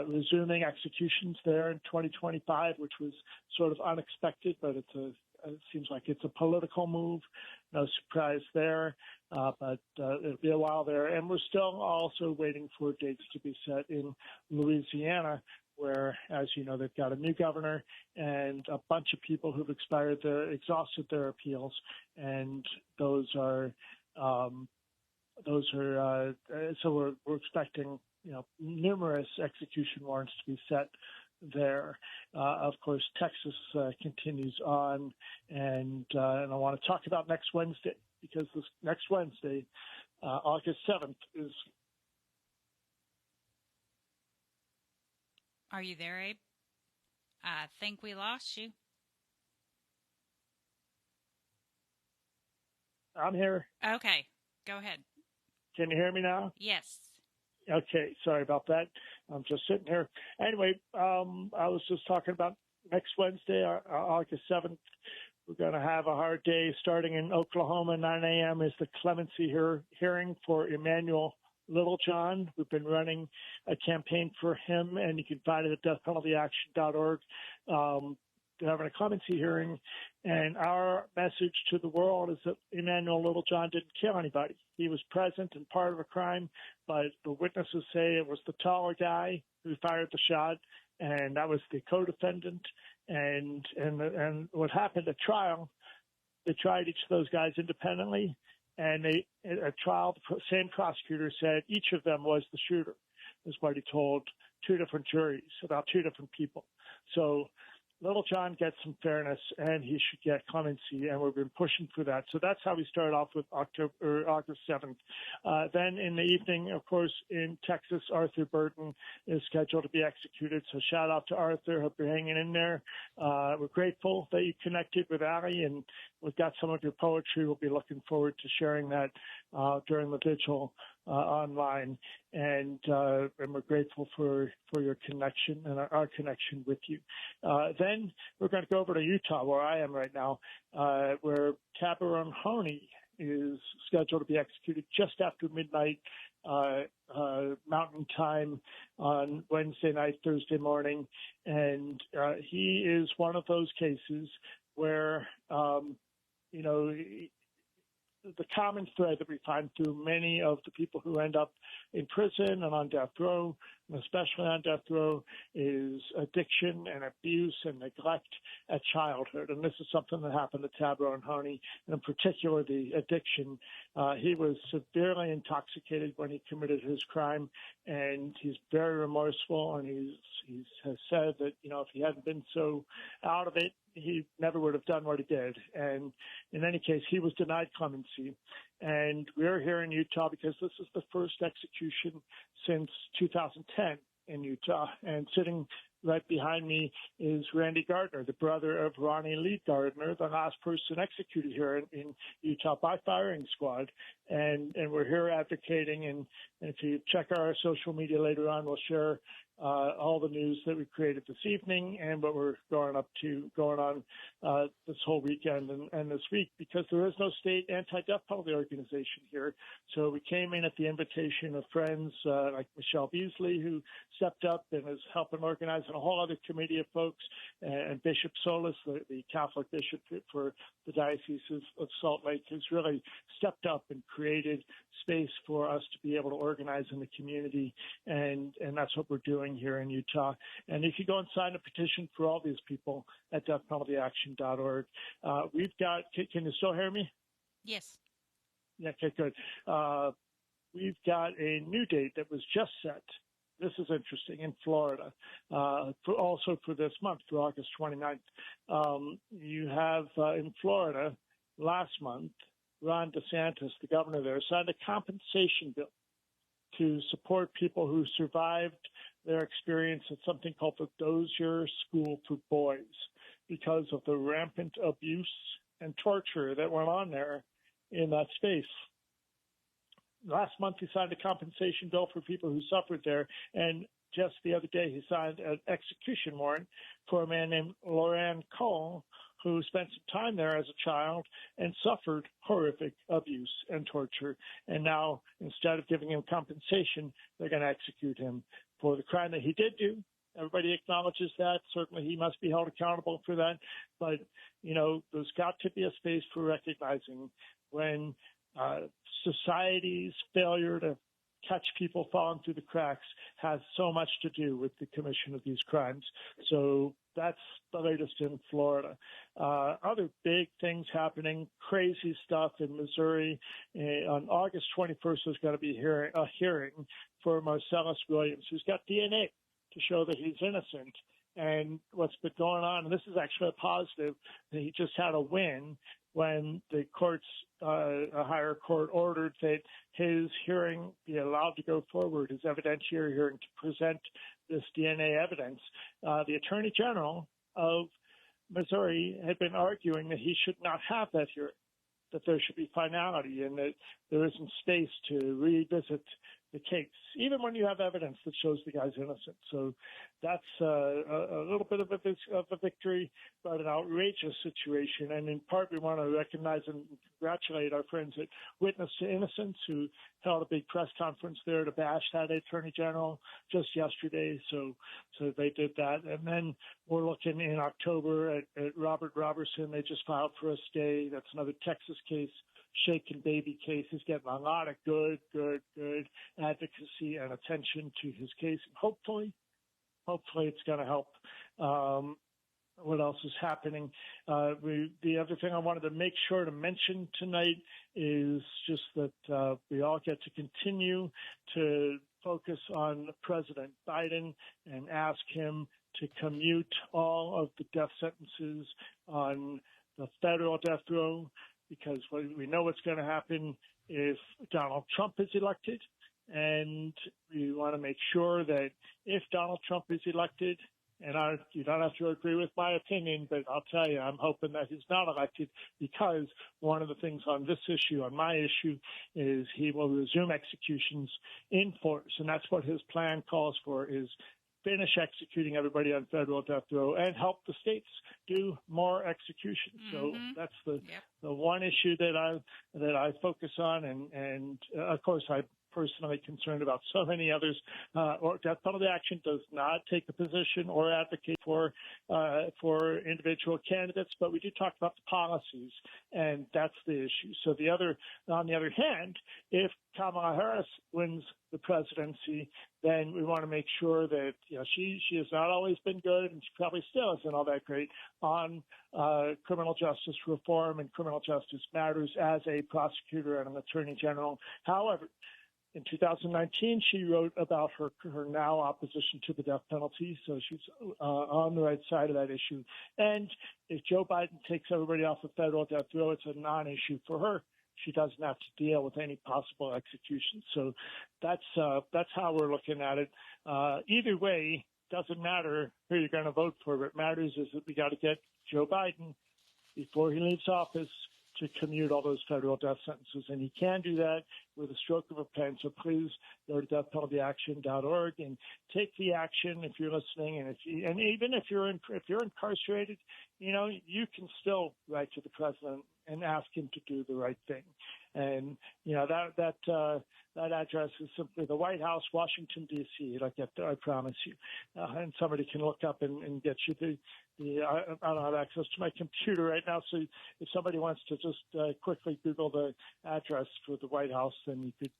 resuming executions there in 2025, which was sort of unexpected, but it seems like it's a political move. No surprise there, but it'll be a while there. And we're still also waiting for dates to be set in Louisiana, where, as you know, they've got a new governor and a bunch of people who've exhausted their appeals, and so we're expecting, numerous execution warrants to be set there. Of course, Texas continues on, and I want to talk about next Wednesday, because this next Wednesday, August 7th, is. Are you there, Abe? I think we lost you. I'm here. Okay, go ahead. Can you hear me now? Yes. Okay, sorry about that. I'm just sitting here. Anyway, I was just talking about next Wednesday, August 7th. We're going to have a hard day starting in Oklahoma. 9 a.m. is the clemency hearing for Emmanuel Littlejohn. We've been running a campaign for him, and you can find it at deathpenaltyaction.org. having a clemency hearing, and our message to the world is that Emmanuel Littlejohn didn't kill anybody. He was present and part of a crime, but the witnesses say it was the taller guy who fired the shot, and that was the co-defendant. And what happened at trial, they tried each of those guys independently, and at trial, the same prosecutor said each of them was the shooter, is what he told two different juries about two different people. So Littlejohn gets some fairness, and he should get clemency, and we've been pushing for that. So that's how we started off with August 7th. Then in the evening, of course, in Texas, Arthur Burton is scheduled to be executed. So shout out to Arthur. Hope you're hanging in there. We're grateful that you connected with Alli, and we've got some of your poetry. We'll be looking forward to sharing that during the vigil online, and we're grateful for your connection and our connection with you. Then we're going to go over to Utah, where I am right now, where Tabaron Honey is scheduled to be executed just after midnight Mountain Time on Wednesday night, Thursday morning, and he is one of those cases where the common thread that we find through many of the people who end up in prison and on death row, and especially on death row, is addiction and abuse and neglect at childhood. And this is something that happened to Tabaron Honey, and in particular the addiction. He was severely intoxicated when he committed his crime, and he's very remorseful, and he has said that, if he hadn't been so out of it, he never would have done what he did. And in any case, he was denied clemency. And we're here in Utah because this is the first execution since 2010 in Utah. And sitting right behind me is Randy Gardner, the brother of Ronnie Lee Gardner, the last person executed here in Utah by firing squad. And we're here advocating. And if you check our social media later on, we'll share all the news that we created this evening and what we're going on this whole weekend and this week, because there is no state anti-death penalty organization here. So we came in at the invitation of friends like Michelle Beasley, who stepped up and is helping organize, and a whole other committee of folks, and Bishop Solis, the Catholic bishop for the Diocese of Salt Lake, who's really stepped up and created space for us to be able to organize in the community, and that's what we're doing here in Utah. And if you go and sign a petition for all these people at deathpenaltyaction.org, we've got, can you still hear me? Yes. Yeah, okay, good. We've got a new date that was just set. This is interesting, in Florida, also for this month, for August 29th. You have in Florida last month, Ron DeSantis, the governor there, signed a compensation bill to support people who survived their experience at something called the Dozier School for Boys because of the rampant abuse and torture that went on there in that space. Last month, he signed a compensation bill for people who suffered there, and just the other day, he signed an execution warrant for a man named Loran Cole, who spent some time there as a child and suffered horrific abuse and torture. And now, instead of giving him compensation, they're going to execute him for the crime that he did do. Everybody acknowledges that. Certainly he must be held accountable for that. But, there's got to be a space for recognizing when society's failure to catch people falling through the cracks has so much to do with the commission of these crimes. So that's the latest in Florida. Other big things happening, crazy stuff in Missouri. On August 21st, there's going to be a hearing for Marcellus Williams, who's got DNA to show that he's innocent. And what's been going on, and this is actually a positive, that he just had a win when the courts, a higher court, ordered that his hearing be allowed to go forward, his evidentiary hearing to present this DNA evidence. The Attorney General of Missouri had been arguing that he should not have that hearing, that there should be finality and that there isn't space to revisit the case, even when you have evidence that shows the guy's innocent. So that's a little bit of a victory, but an outrageous situation. And in part, we want to recognize and congratulate our friends at Witness to Innocence, who held a big press conference there to bash that Attorney General just yesterday. So they did that. And then we're looking in October at Robert Robertson. They just filed for a stay. That's another Texas case. Shaken baby case. He's getting a lot of good advocacy and attention to his case. Hopefully it's going to help. What else is happening? The other thing I wanted to make sure to mention tonight is just that we all get to continue to focus on President Biden and ask him to commute all of the death sentences on the federal death row, because we know what's going to happen if Donald Trump is elected. And we want to make sure that if Donald Trump is elected, and you don't have to agree with my opinion, but I'll tell you, I'm hoping that he's not elected, because one of the things on this issue, on my issue, is he will resume executions in force. And that's what his plan calls for, is finish executing everybody on federal death row and help the states do more executions. So that's the one issue that I focus on, and of course I'm personally concerned about so many others. Or Death Penalty Action does not take a position or advocate for individual candidates, but we do talk about the policies, and that's the issue. So on the other hand, if Kamala Harris wins the presidency, then we want to make sure that she has not always been good, and she probably still isn't all that great on criminal justice reform and criminal justice matters as a prosecutor and an attorney general. However, in 2019, she wrote about her now opposition to the death penalty, so she's on the right side of that issue. And if Joe Biden takes everybody off the federal death row, it's a non-issue for her. She doesn't have to deal with any possible execution. So that's how we're looking at it. Either way, doesn't matter who you're going to vote for. What matters is that we got to get Joe Biden, before he leaves office, to commute all those federal death sentences. And he can do that with a stroke of a pen. So please go to deathpenaltyaction.org and take the action if you're listening. And even if you're incarcerated, you can still write to the president and ask him to do the right thing. And, that address is simply the White House, Washington, D.C. Like I promise you. And somebody can look up and get you I don't have access to my computer right now, so if somebody wants to just quickly Google the address for the White House, then you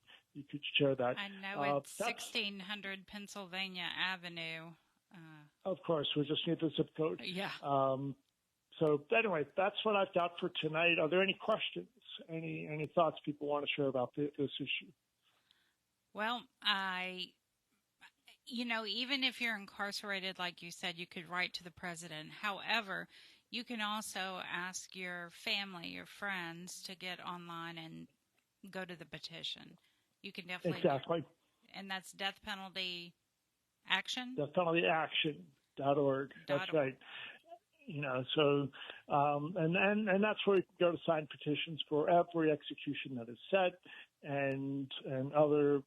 could share that. I know it's 1600 Pennsylvania Avenue. Of course, we just need the zip code. Yeah. So anyway, that's what I've got for tonight. Are there any questions? Any thoughts people want to share about this issue? Well, even if you're incarcerated, like you said, you could write to the president. However, you can also ask your family, your friends, to get online and go to the petition. You can definitely. Exactly. And that's Death Penalty Action? Deathpenaltyaction.org. That's right. So, and that's where you can go to sign petitions for every execution that is set, and other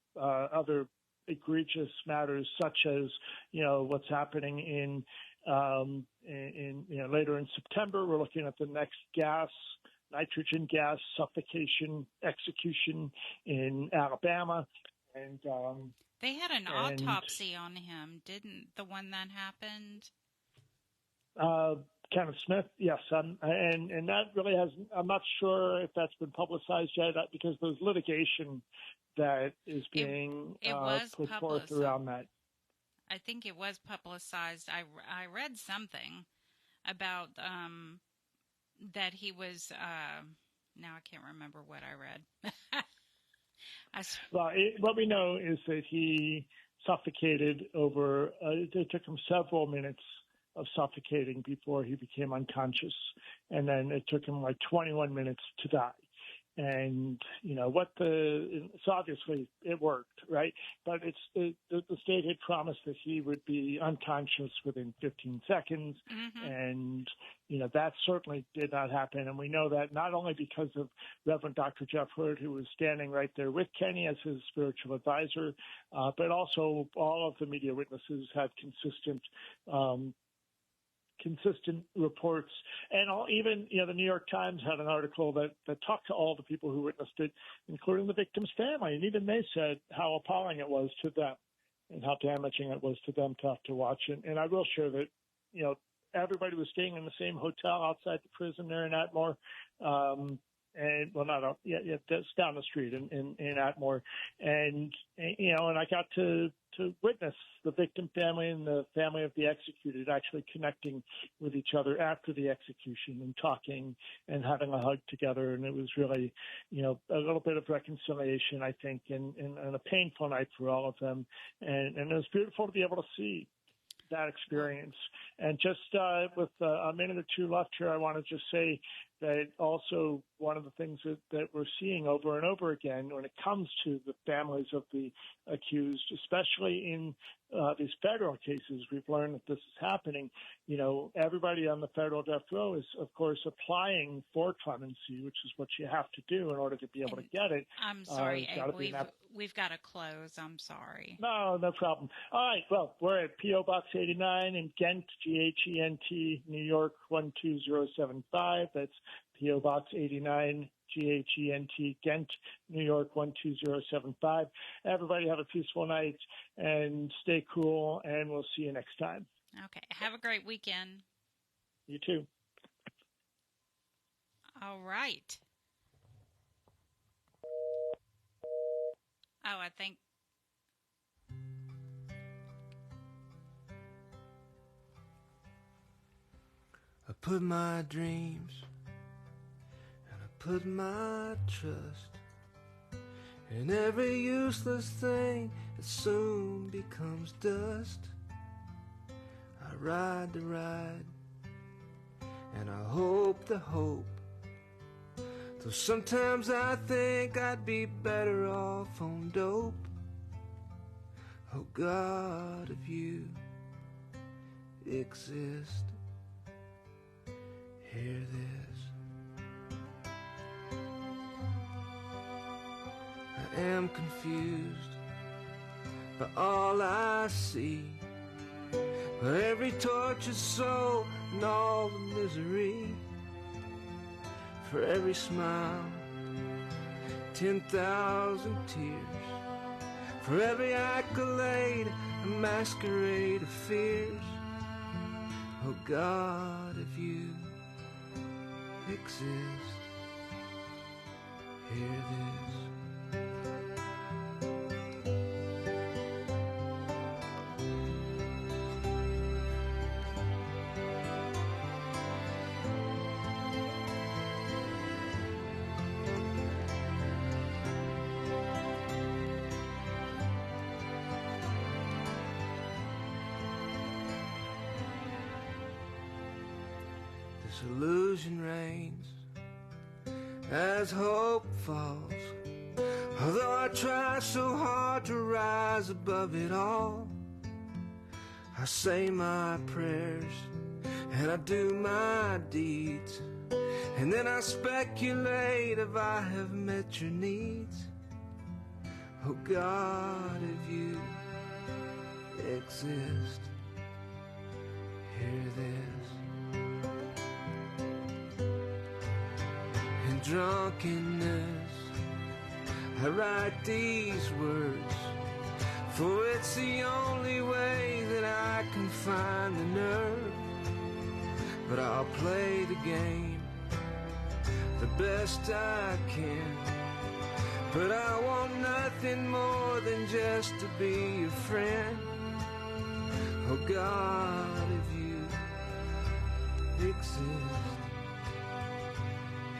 egregious matters such as what's happening in later in September. We're looking at the next nitrogen gas suffocation execution in Alabama, and they had an autopsy on him, didn't the one that happened? Kenneth Smith, yes, and that really I'm not sure if that's been publicized yet, because there's litigation that is being put forth around that. I think it was publicized. I read something about that he was. Now I can't remember what I read. Well, what we know is that he suffocated over. It took him several minutes of suffocating before he became unconscious, and then it took him like 21 minutes to die. And, so obviously it worked, right? But the state had promised that he would be unconscious within 15 seconds. And, that certainly did not happen. And we know that not only because of Reverend Dr. Jeff Hood, who was standing right there with Kenny as his spiritual advisor, but also all of the media witnesses had consistent reports, and even the New York Times had an article that talked to all the people who witnessed it, including the victim's family, and even they said how appalling it was to them and how damaging it was to them to have to watch it. And I will share that everybody was staying in the same hotel outside the prison there in Atmore, that's down the street in Atmore, and I got to witness the victim family and the family of the executed actually connecting with each other after the execution and talking and having a hug together. And it was really, a little bit of reconciliation, I think, and a painful night for all of them. And it was beautiful to be able to see that experience. And just with a minute or two left here, I want to just say that also one of the things that we're seeing over and over again when it comes to the families of the accused, especially in these federal cases, we've learned that this is happening. Everybody on the federal death row is, of course, applying for clemency, which is what you have to do in order to be able to get it. I'm sorry, we've got to close. I'm sorry. No problem. All right. Well, we're at P.O. Box 89 in Ghent, G-H-E-N-T, New York 12075. That's P.O. Box 89, G-H-E-N-T, Ghent, New York 12075. Everybody have a peaceful night and stay cool, and we'll see you next time. Okay. Have a great weekend. You too. All right. Oh, I think. I put my dreams and I put my trust in every useless thing that soon becomes dust. I ride the ride and I hope the hope, though sometimes I think I'd be better off on dope. Oh God, if you exist, hear this. I am confused by all I see, by every tortured soul and all the misery. For every smile, 10,000 tears. For every accolade, a masquerade of fears. Oh God, if you exist, hear this. Illusion reigns as hope falls, although I try so hard to rise above it all. I say my prayers and I do my deeds, and then I speculate if I have met your needs. Oh God, if you exist, hear this. Drunkenness, I write these words, for it's the only way that I can find the nerve. But I'll play the game the best I can, but I want nothing more than just to be your friend. Oh God, if you exist,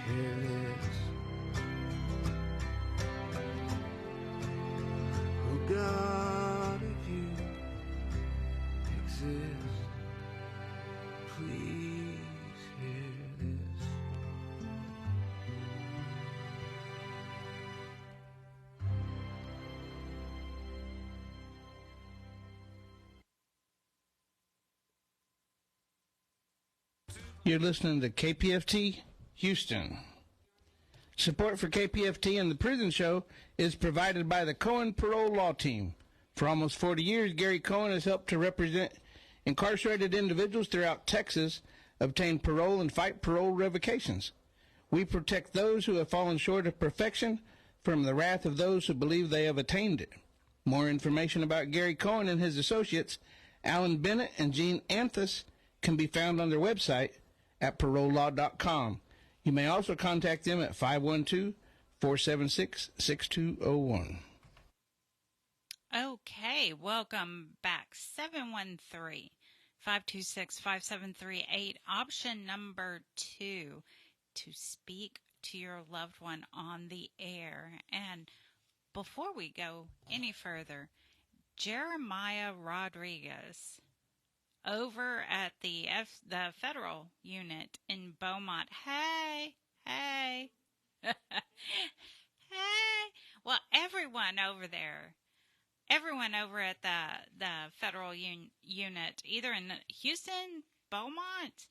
hear this. Oh God, if you exist, please hear this. You're listening to KPFT Houston. Support for KPFT and the Prison Show is provided by the Cohen Parole Law Team. For almost 40 years, Gary Cohen has helped to represent incarcerated individuals throughout Texas obtain parole and fight parole revocations. We protect those who have fallen short of perfection from the wrath of those who believe they have attained it. More information about Gary Cohen and his associates, Alan Bennett and Gene Anthus, can be found on their website at parolelaw.com. You may also contact them at 512-476-6201. Okay, welcome back. 713-526-5738. Option number 2, to speak to your loved one on the air. And before we go any further, Jeremiah Rodriguez over at the federal unit in Beaumont. Hey. Hey. Well, everyone over there, everyone over at the federal unit, either in Houston, Beaumont.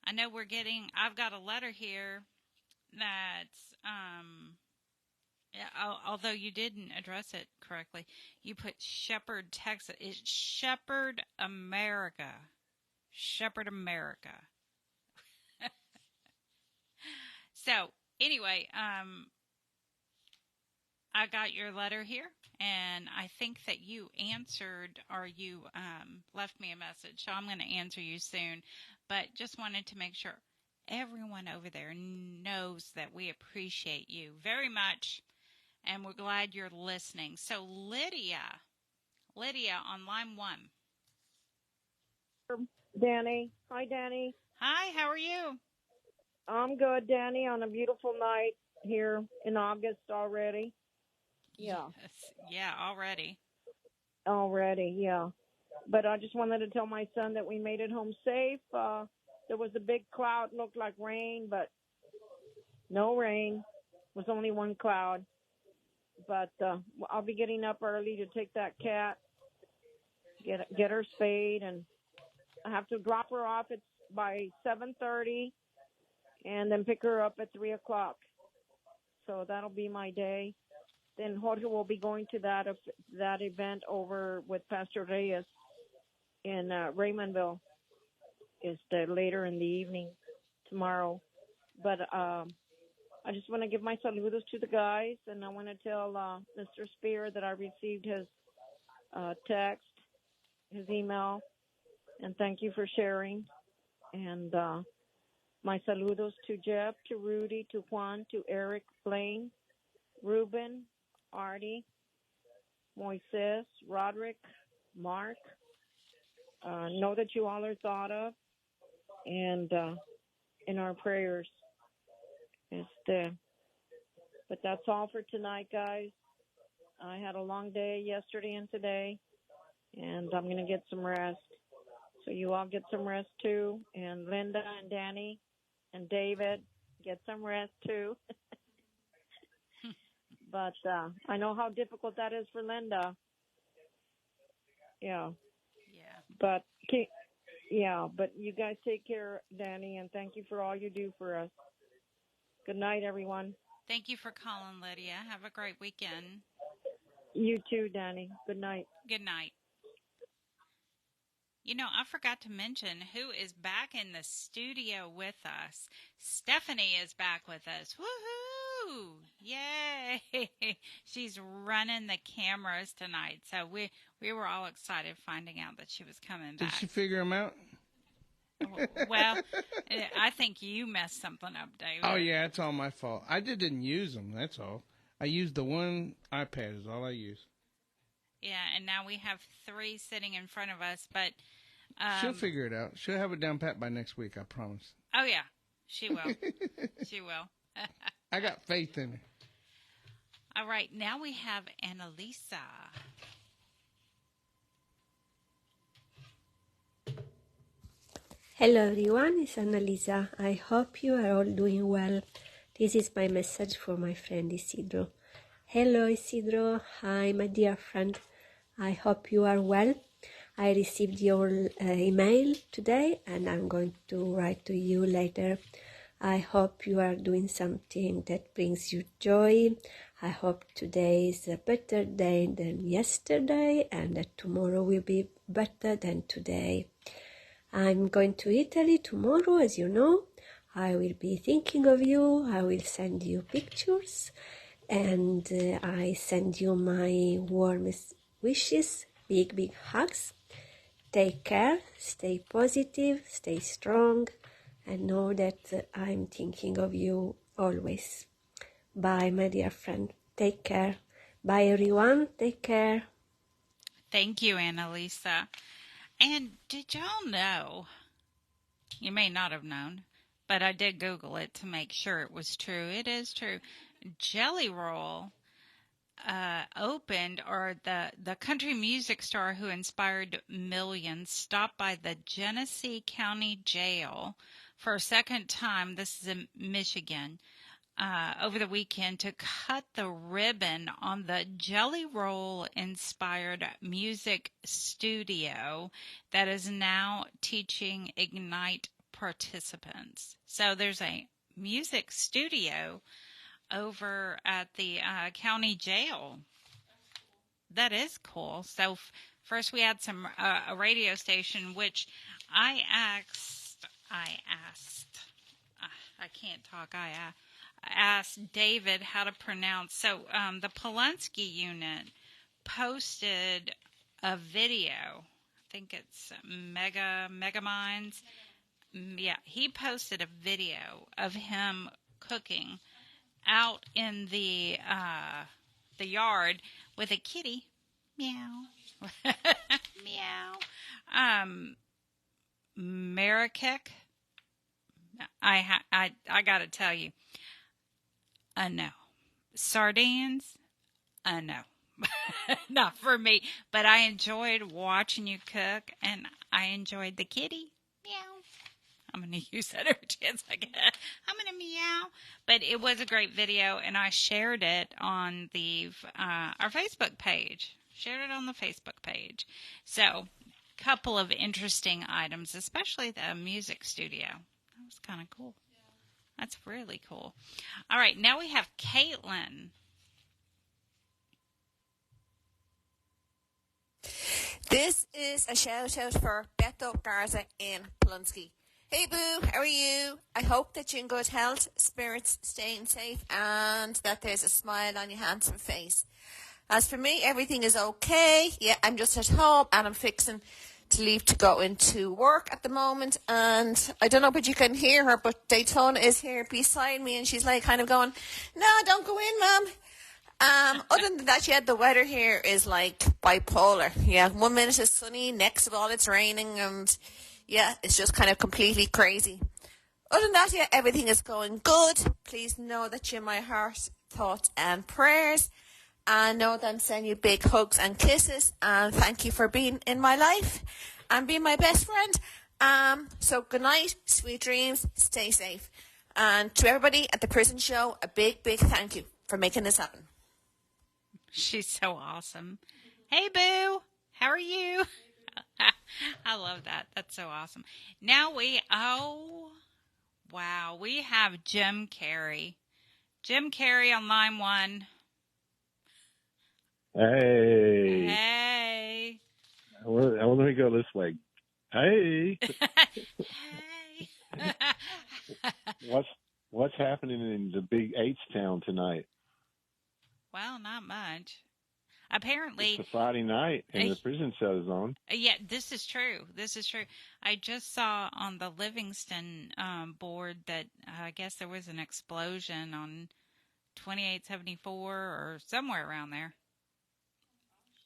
I know I've got a letter here that's, although you didn't address it correctly, you put Shepherd, Texas. It's Shepherd, America. Shepherd, America. So, anyway, I got your letter here, and I think that you answered, or you left me a message, so I'm going to answer you soon. But just wanted to make sure everyone over there knows that we appreciate you very much, and we're glad you're listening. So Lydia on line 1. Dani. Hi, Dani. Hi, how are you? I'm good, Dani, on a beautiful night here in August already. Yeah. Yes. Yeah, already. Already, yeah. But I just wanted to tell my son that we made it home safe. There was a big cloud, looked like rain, but no rain. It was only one cloud. But I'll be getting up early to take that cat, get her spayed, and I have to drop her off by 7:30, and then pick her up at 3 o'clock. So that'll be my day. Then Jorge will be going to that event over with Pastor Reyes in Raymondville. It's later in the evening tomorrow. But I just want to give my saludos to the guys, and I want to tell Mr. Spear that I received his text, his email, and thank you for sharing. And my saludos to Jeff, to Rudy, to Juan, to Eric, Blaine, Ruben, Artie, Moises, Roderick, Mark. Know that you all are thought of and in our prayers. But that's all for tonight, guys. I had a long day yesterday and today, and I'm going to get some rest. So you all get some rest too, and Linda and Dani and David get some rest too. But I know how difficult that is for Linda. Yeah. But you guys take care, Dani, and thank you for all you do for us. Good night, everyone. Thank you for calling, Lydia. Have a great weekend. You too, Dani. Good night. Good night. You know, I forgot to mention who is back in the studio with us. Stephanie is back with us. Woohoo! Yay! She's running the cameras tonight. So we were all excited finding out that she was coming back. Did she figure them out? Well, I think you messed something up, David. Oh, yeah, it's all my fault. I didn't use them, that's all. I used the one iPad is all I use. Yeah, and now we have 3 sitting in front of us, but... she'll figure it out. She'll have it down pat by next week, I promise. Oh, yeah, she will. She will. I got faith in her. All right, now we have Annalisa. Hello everyone, it's Annalisa. I hope you are all doing well. This is my message for my friend Isidro. Hello Isidro, hi my dear friend. I hope you are well. I received your email today, and I'm going to write to you later. I hope you are doing something that brings you joy. I hope today is a better day than yesterday, and that tomorrow will be better than today. I'm going to Italy tomorrow, as you know. I will be thinking of you. I will send you pictures, and I send you my warmest wishes, big hugs. Take care, stay positive, stay strong, and know that I'm thinking of you always. Bye, my dear friend. Take care. Bye, everyone. Take care. Thank you, Annalisa. And did y'all know, you may not have known, but I did Google it to make sure it was true. It is true. Jelly Roll opened, or the country music star who inspired millions stopped by the Genesee County Jail for a second time. This is in Michigan. Over the weekend to cut the ribbon on the Jelly Roll inspired music studio that is now teaching Ignite participants. So there's a music studio over at the county jail. That is cool. So first we had a radio station, which I asked David how to pronounce. So the Polanski unit posted a video. I think it's Megaminds. Yeah, he posted a video of him cooking out in the yard with a kitty. Meow. Meow. Marrakech. I got to tell you. No. Sardines? No. Not for me. But I enjoyed watching you cook, and I enjoyed the kitty. Meow. I'm going to use that every chance I get. I'm going to meow. But it was a great video, and I shared it on our Facebook page. Shared it on the Facebook page. So, couple of interesting items, especially the music studio. That was kind of cool. That's really cool. All right, now we have Caitlin. This is a shout out for Beto Garza in Plunski. Hey Boo, how are you? I hope that you're in good health, spirits, staying safe, and that there's a smile on your handsome face. As for me, everything is okay. Yeah, I'm just at home and I'm fixing to leave to go into work at the moment, and I don't know but you can hear her, but Daytona is here beside me and she's like kind of going, no, don't go in, Mom. Other than that, yeah, the weather here is like bipolar. Yeah, 1 minute it's sunny, next of all it's raining, and yeah, it's just kind of completely crazy. Other than that, yeah, everything is going good. Please know that you're in my heart, thoughts and prayers, and know that I'm sending you big hugs and kisses, and thank you for being in my life and being my best friend. So good night, sweet dreams, stay safe. And to everybody at the prison show, a big thank you for making this happen. She's so awesome. Hey, Boo. How are you? I love that. That's so awesome. Now we have Jim Carrey. Jim Carrey on line 1. Hey. Hey. Let me go this way. Hey. Hey. What's happening in the big H-town tonight? Well, not much. Apparently, it's a Friday night and the prison cell is on. Yeah, this is true. I just saw on the Livingston board that I guess there was an explosion on 2874 or somewhere around there.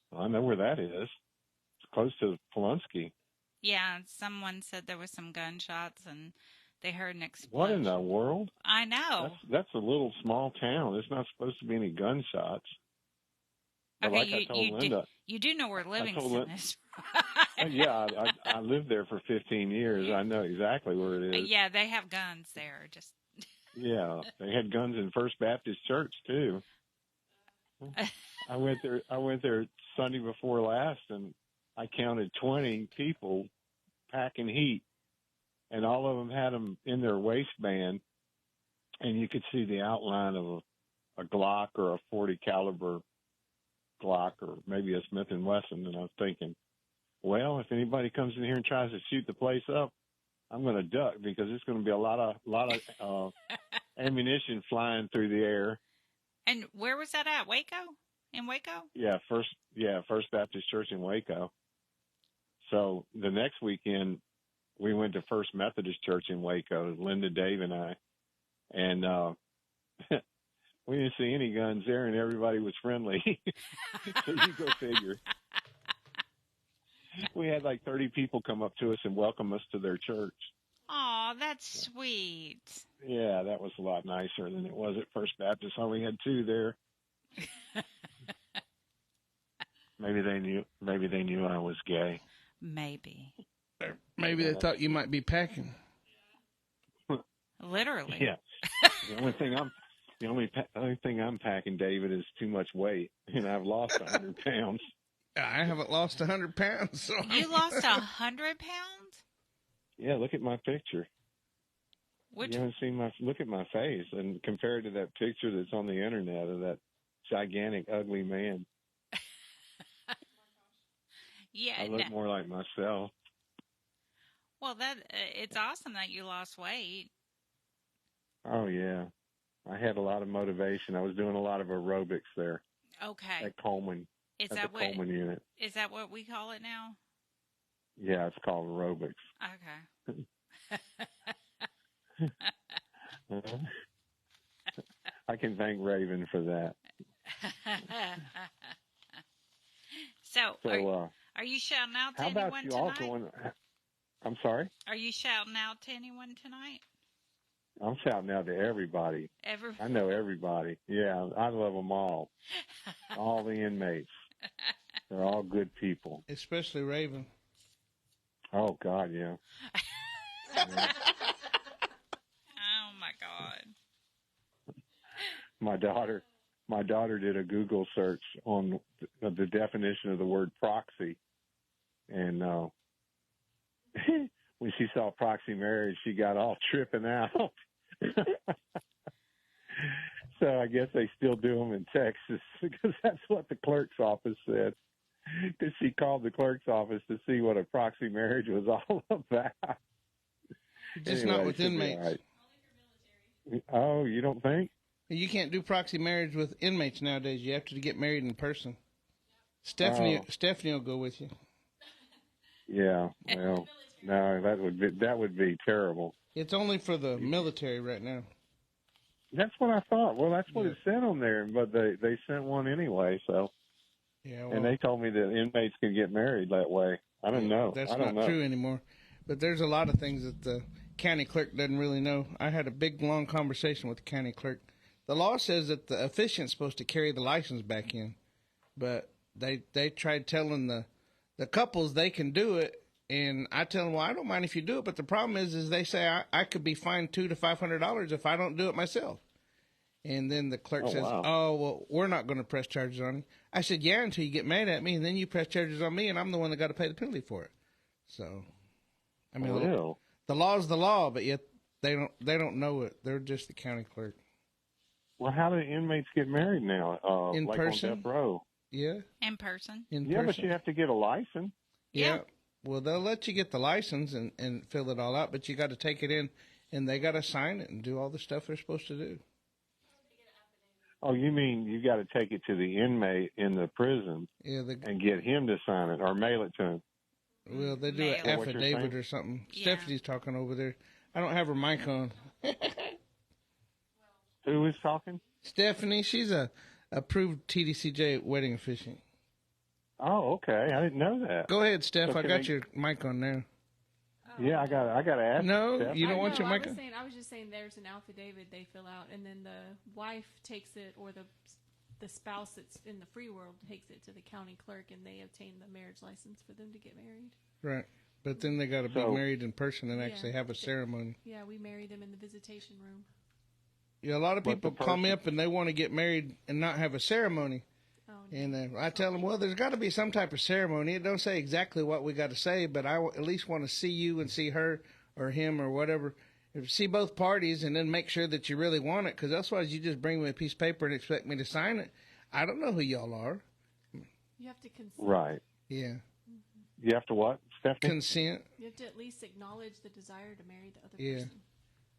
Well, I know where that is. It's close to Polanski. Yeah, someone said there was some gunshots and they heard an explosion. What in the world? I know. That's a little small town. There's not supposed to be any gunshots. But okay, like I told Linda, you do know where Livingston is. Yeah, I lived there for 15 years. I know exactly where it is. Yeah, they have guns there. Yeah, they had guns in First Baptist Church too. I went there Sunday before last, and I counted 20 people packing heat, and all of them had them in their waistband, and you could see the outline of a Glock or a 40 caliber Glock or maybe a Smith & Wesson. And I was thinking, well, if anybody comes in here and tries to shoot the place up, I'm going to duck because it's going to be a lot of ammunition flying through the air. And where was that at? Waco? In Waco? Yeah, First Baptist Church in Waco. So the next weekend, we went to First Methodist Church in Waco, Linda, Dave, and I. And we didn't see any guns there, and everybody was friendly. So you go figure. We had like 30 people come up to us and welcome us to their church. Oh, that's sweet. Yeah, that was a lot nicer than it was at First Baptist. Only had 2 there. Maybe they knew I was gay. Maybe they thought you might be packing. Literally. Yeah. The only thing I'm packing, David, is too much weight, and I've lost 100 pounds. I haven't lost 100 pounds. So you lost 100 pounds? Yeah, look at my picture. You haven't seen look at my face, and compared to that picture that's on the internet of that gigantic, ugly man. Yeah, I look more like myself. Well, it's awesome that you lost weight. Oh yeah, I had a lot of motivation. I was doing a lot of aerobics there. Okay. At Coleman. Coleman unit. Is that what we call it now? Yeah, it's called aerobics. Okay. I can thank Raven for that. So are you shouting out to how about anyone you tonight? also? I'm sorry? Are you shouting out to anyone tonight? I'm shouting out to everybody. I know everybody. Yeah, I love them all. All the inmates. They're all good people. Especially Raven. Oh, God, yeah. Oh, my God. My daughter did a Google search on the definition of the word proxy. And when she saw proxy marriage, she got all tripping out. So I guess they still do them in Texas because that's what the clerk's office said. Because she called the clerk's office to see what a proxy marriage was all about. Just not with inmates. Right. Oh, you don't think? You can't do proxy marriage with inmates nowadays. You have to get married in person. Stephanie will go with you. Yeah, well, no, that would be terrible. It's only for the military right now. That's what I thought. Well, that's what it said on there, but they sent one anyway. So, yeah, well, and they told me that inmates can get married that way. I don't know. That's not true anymore. But there's a lot of things that the county clerk doesn't really know. I had a big, long conversation with the county clerk. The law says that the officiant's supposed to carry the license back in, but they tried telling the couples they can do it. And I tell them, well, I don't mind if you do it, but the problem is they say I could be fined $200 to $500 if I don't do it myself. And then the clerk says, wow. oh, well, we're not going to press charges on you. I said, yeah, until you get mad at me, and then you press charges on me, and I'm the one that got to pay the penalty for it. So, I mean, the law's the law, but yet they don't know it. They're just the county clerk. Well, how do inmates get married now? In like person? on death row? Yeah. In person? But you have to get a license. Yeah. Well, they'll let you get the license and fill it all out, but you got to take it in, and they got to sign it and do all the stuff they're supposed to do. Oh, you mean you got to take it to the inmate in the prison and get him to sign it or mail it to him? Well, they do an affidavit or something. Yeah. Stephanie's talking over there. I don't have her mic on. Who is talking? Stephanie. She's a approved TDCJ wedding officiant. Oh, okay. I didn't know that. Go ahead, Steph. I got your mic on now. Yeah, I got to ask. No, Steph. you don't want your mic on? I was just saying there's an affidavit they fill out, and then the wife takes it, or the spouse that's in the free world takes it to the county clerk, and they obtain the marriage license for them to get married. Right. But then they got to be married in person and actually have a ceremony. Yeah, we married them in the visitation room. Yeah, a lot of people call me up and they want to get married and not have a ceremony. Oh, And I tell them, well, there's got to be some type of ceremony. It don't say exactly what we got to say, but I at least want to see you and see her or him or whatever. See both parties and then make sure that you really want it, because otherwise you just bring me a piece of paper and expect me to sign it. I don't know who y'all are. You have to consent. Right. Yeah. You have to what, Stephanie? Consent. You have to at least acknowledge the desire to marry the other Yeah. person.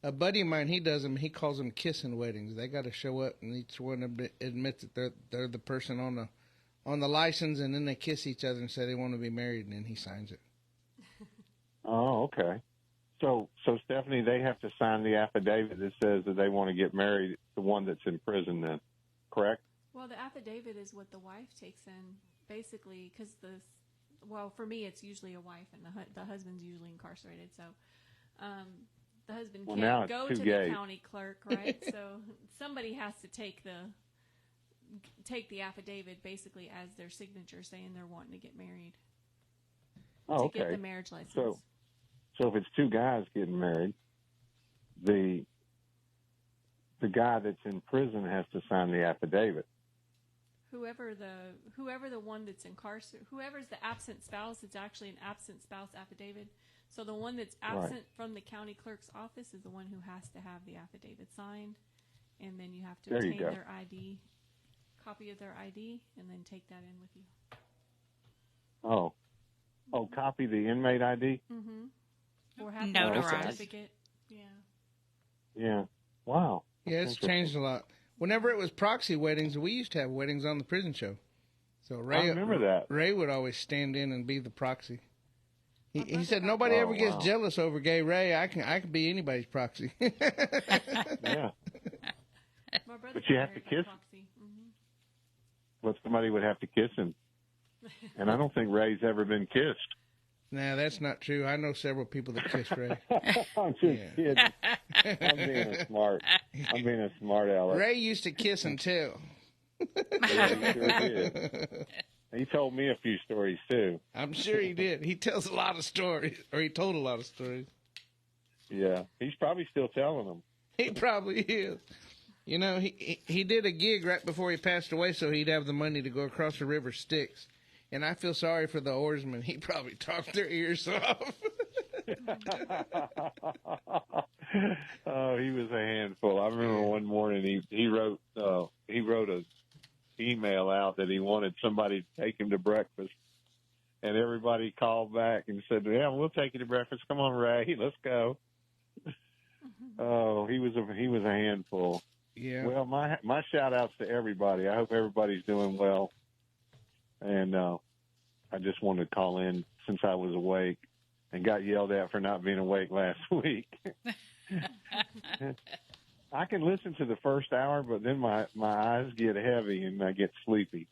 A buddy of mine, he does them. He calls them kissing weddings. They got to show up, and each one admits that they're the person on the license, and then they kiss each other and say they want to be married, and then he signs it. Oh, okay. So Stephanie, they have to sign the affidavit that says that they want to get married, the one that's in prison then, correct? Well, the affidavit is what the wife takes in, basically, because for me, it's usually a wife, and the husband's usually incarcerated, so the husband can't go to the county clerk, right? So somebody has to take the affidavit basically as their signature saying they're wanting to get married. Oh, to get the marriage license. So if it's two guys getting married, the guy that's in prison has to sign the affidavit. Whoever the one that's incarcerated, whoever's the absent spouse, it's actually an absent spouse affidavit. So the one that's absent from the county clerk's office is the one who has to have the affidavit signed, and then you have to obtain their ID, copy of their ID, and then take that in with you. Oh, copy the inmate ID? Mm-hmm. Or have Notarized. a certificate. Yeah. Yeah. Wow. Yeah, it's changed a lot. Whenever it was proxy weddings, we used to have weddings on the prison show. So Ray, I remember that. Ray would always stand in and be the proxy. He said nobody ever gets jealous over gay Ray. I can be anybody's proxy. Yeah. But you have to kiss. Mm-hmm. But somebody would have to kiss him. And I don't think Ray's ever been kissed. Nah, that's not true. I know several people that kiss Ray. I'm just kidding. I'm being a smart aleck. Ray used to kiss and tell. Yeah, he sure did. He told me a few stories, too. I'm sure he did. He tells a lot of stories, or he told a lot of stories. Yeah, he's probably still telling them. He probably is. You know, he did a gig right before he passed away so he'd have the money to go across the river Styx. And I feel sorry for the oarsmen. He probably talked their ears off. Oh, he was a handful. I remember one morning he wrote a email out that he wanted somebody to take him to breakfast, and everybody called back and said, "Yeah, we'll take you to breakfast. Come on, Ray, let's go." Oh, he was a handful. Yeah. Well, my shout outs to everybody. I hope everybody's doing well. And I just wanted to call in since I was awake and got yelled at for not being awake last week. I can listen to the first hour, but then my eyes get heavy and I get sleepy.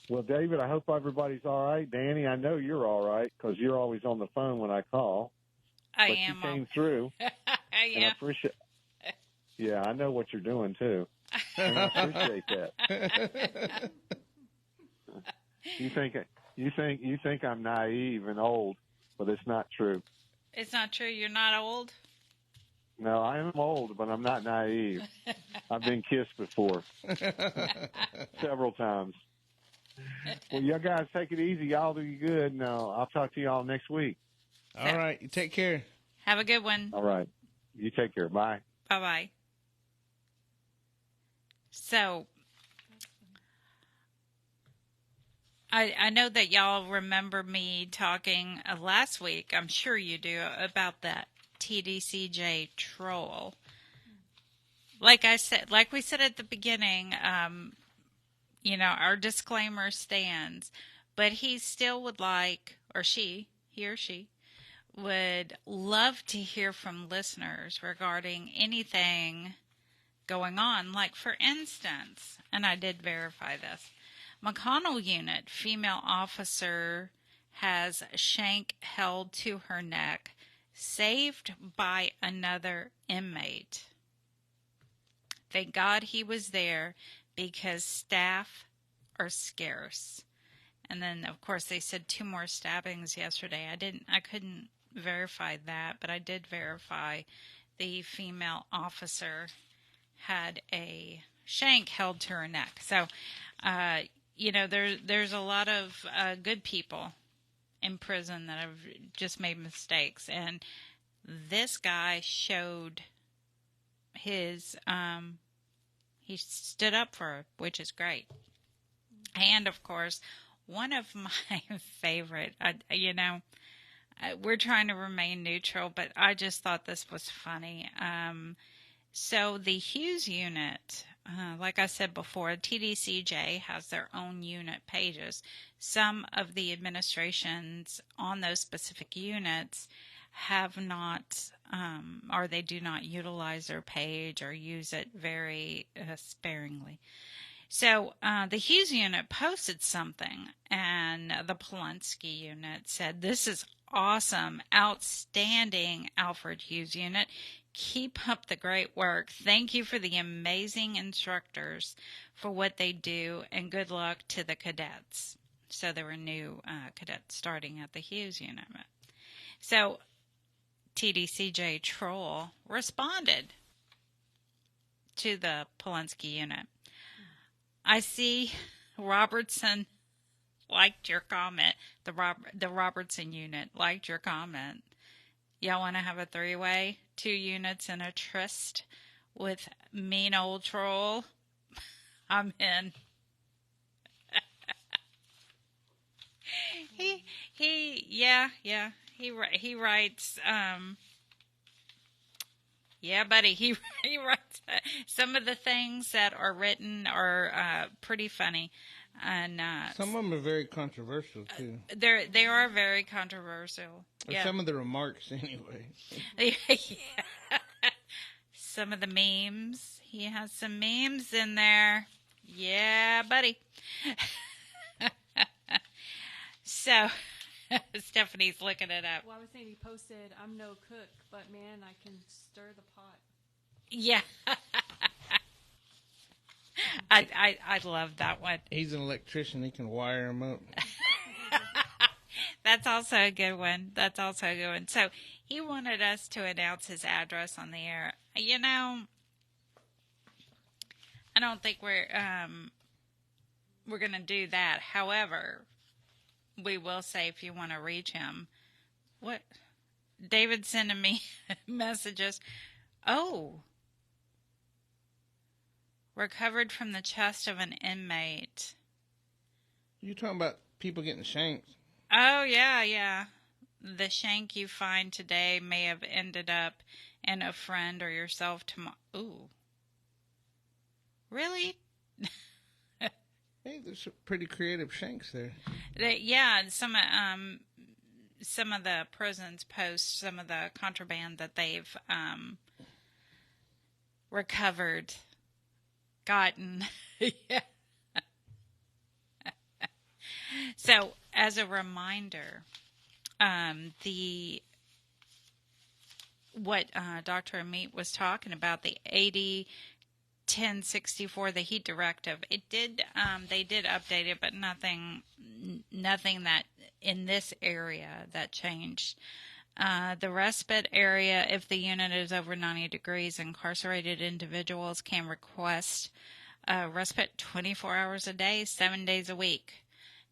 Well, David, I hope everybody's all right. Dani, I know you're all right because you're always on the phone when I call. I but am. You came through. I and I appreciate. Yeah, I know what you're doing too. And I appreciate that. You think I'm naive and old, but it's not true. It's not true. You're not old? No, I am old, but I'm not naive. I've been kissed before. Several times. Well, y'all guys take it easy. Y'all do good, and I'll talk to y'all next week. All right. You take care. Have a good one. All right. You take care. Bye. Bye-bye. So, I know that y'all remember me talking last week, I'm sure you do, about that TDCJ troll. Like we said at the beginning, our disclaimer stands, but he still would like, he or she, would love to hear from listeners regarding anything going on. Like, for instance, and I did verify this, McConnell unit female officer has shank held to her neck, saved by another inmate. Thank God he was there because staff are scarce. And then, of course, they said 2 more stabbings yesterday. I couldn't verify that, but I did verify the female officer had a shank held to her neck. So there's a lot of good people in prison that have just made mistakes, and this guy showed his he stood up for it, which is great. And of course, one of my favorite, we're trying to remain neutral, but I just thought this was funny. So the Hughes unit, like I said before, TDCJ has their own unit pages. Some of the administrations on those specific units have not, or they do not utilize their page or use it very sparingly. So the Hughes unit posted something, and the Polonsky unit said, "This is awesome, outstanding, Alfred Hughes unit. Keep up the great work. Thank you for the amazing instructors for what they do, and good luck to the cadets." So there were new cadets starting at the Hughes unit. So TDCJ Troll responded to the Polonsky unit. "I see Robertson liked your comment. The Robertson unit liked your comment. Y'all want to have a three-way? 2 units and a tryst with mean old troll? I'm in." He writes, yeah, buddy, he writes some of the things that are written are pretty funny. And some of them are very controversial too. They are very controversial. Or some of the remarks, anyway. Yeah. Some of the memes. He has some memes in there. Yeah, buddy. So Stephanie's looking it up. Well, I was saying he posted, "I'm no cook, but man, I can stir the pot." Yeah. I love that one. He's an electrician. He can wire them up. That's also a good one. So he wanted us to announce his address on the air. I don't think we're going to do that. However, we will say if you want to reach him. What? David sending me messages. Oh. Recovered from the chest of an inmate. You talking about people getting shanked? Oh, yeah. The shank you find today may have ended up in a friend or yourself tomorrow. Ooh. Really? Hey, there's some pretty creative shanks there. Yeah, some of the prisons post some of the contraband that they've recovered, gotten. Yeah. So, as a reminder, what Dr. Amite was talking about, the 80-1064, the heat directive, it did. They did update it, but nothing that in this area that changed. The respite area, if the unit is over 90 degrees, incarcerated individuals can request respite 24 hours a day, 7 days a week.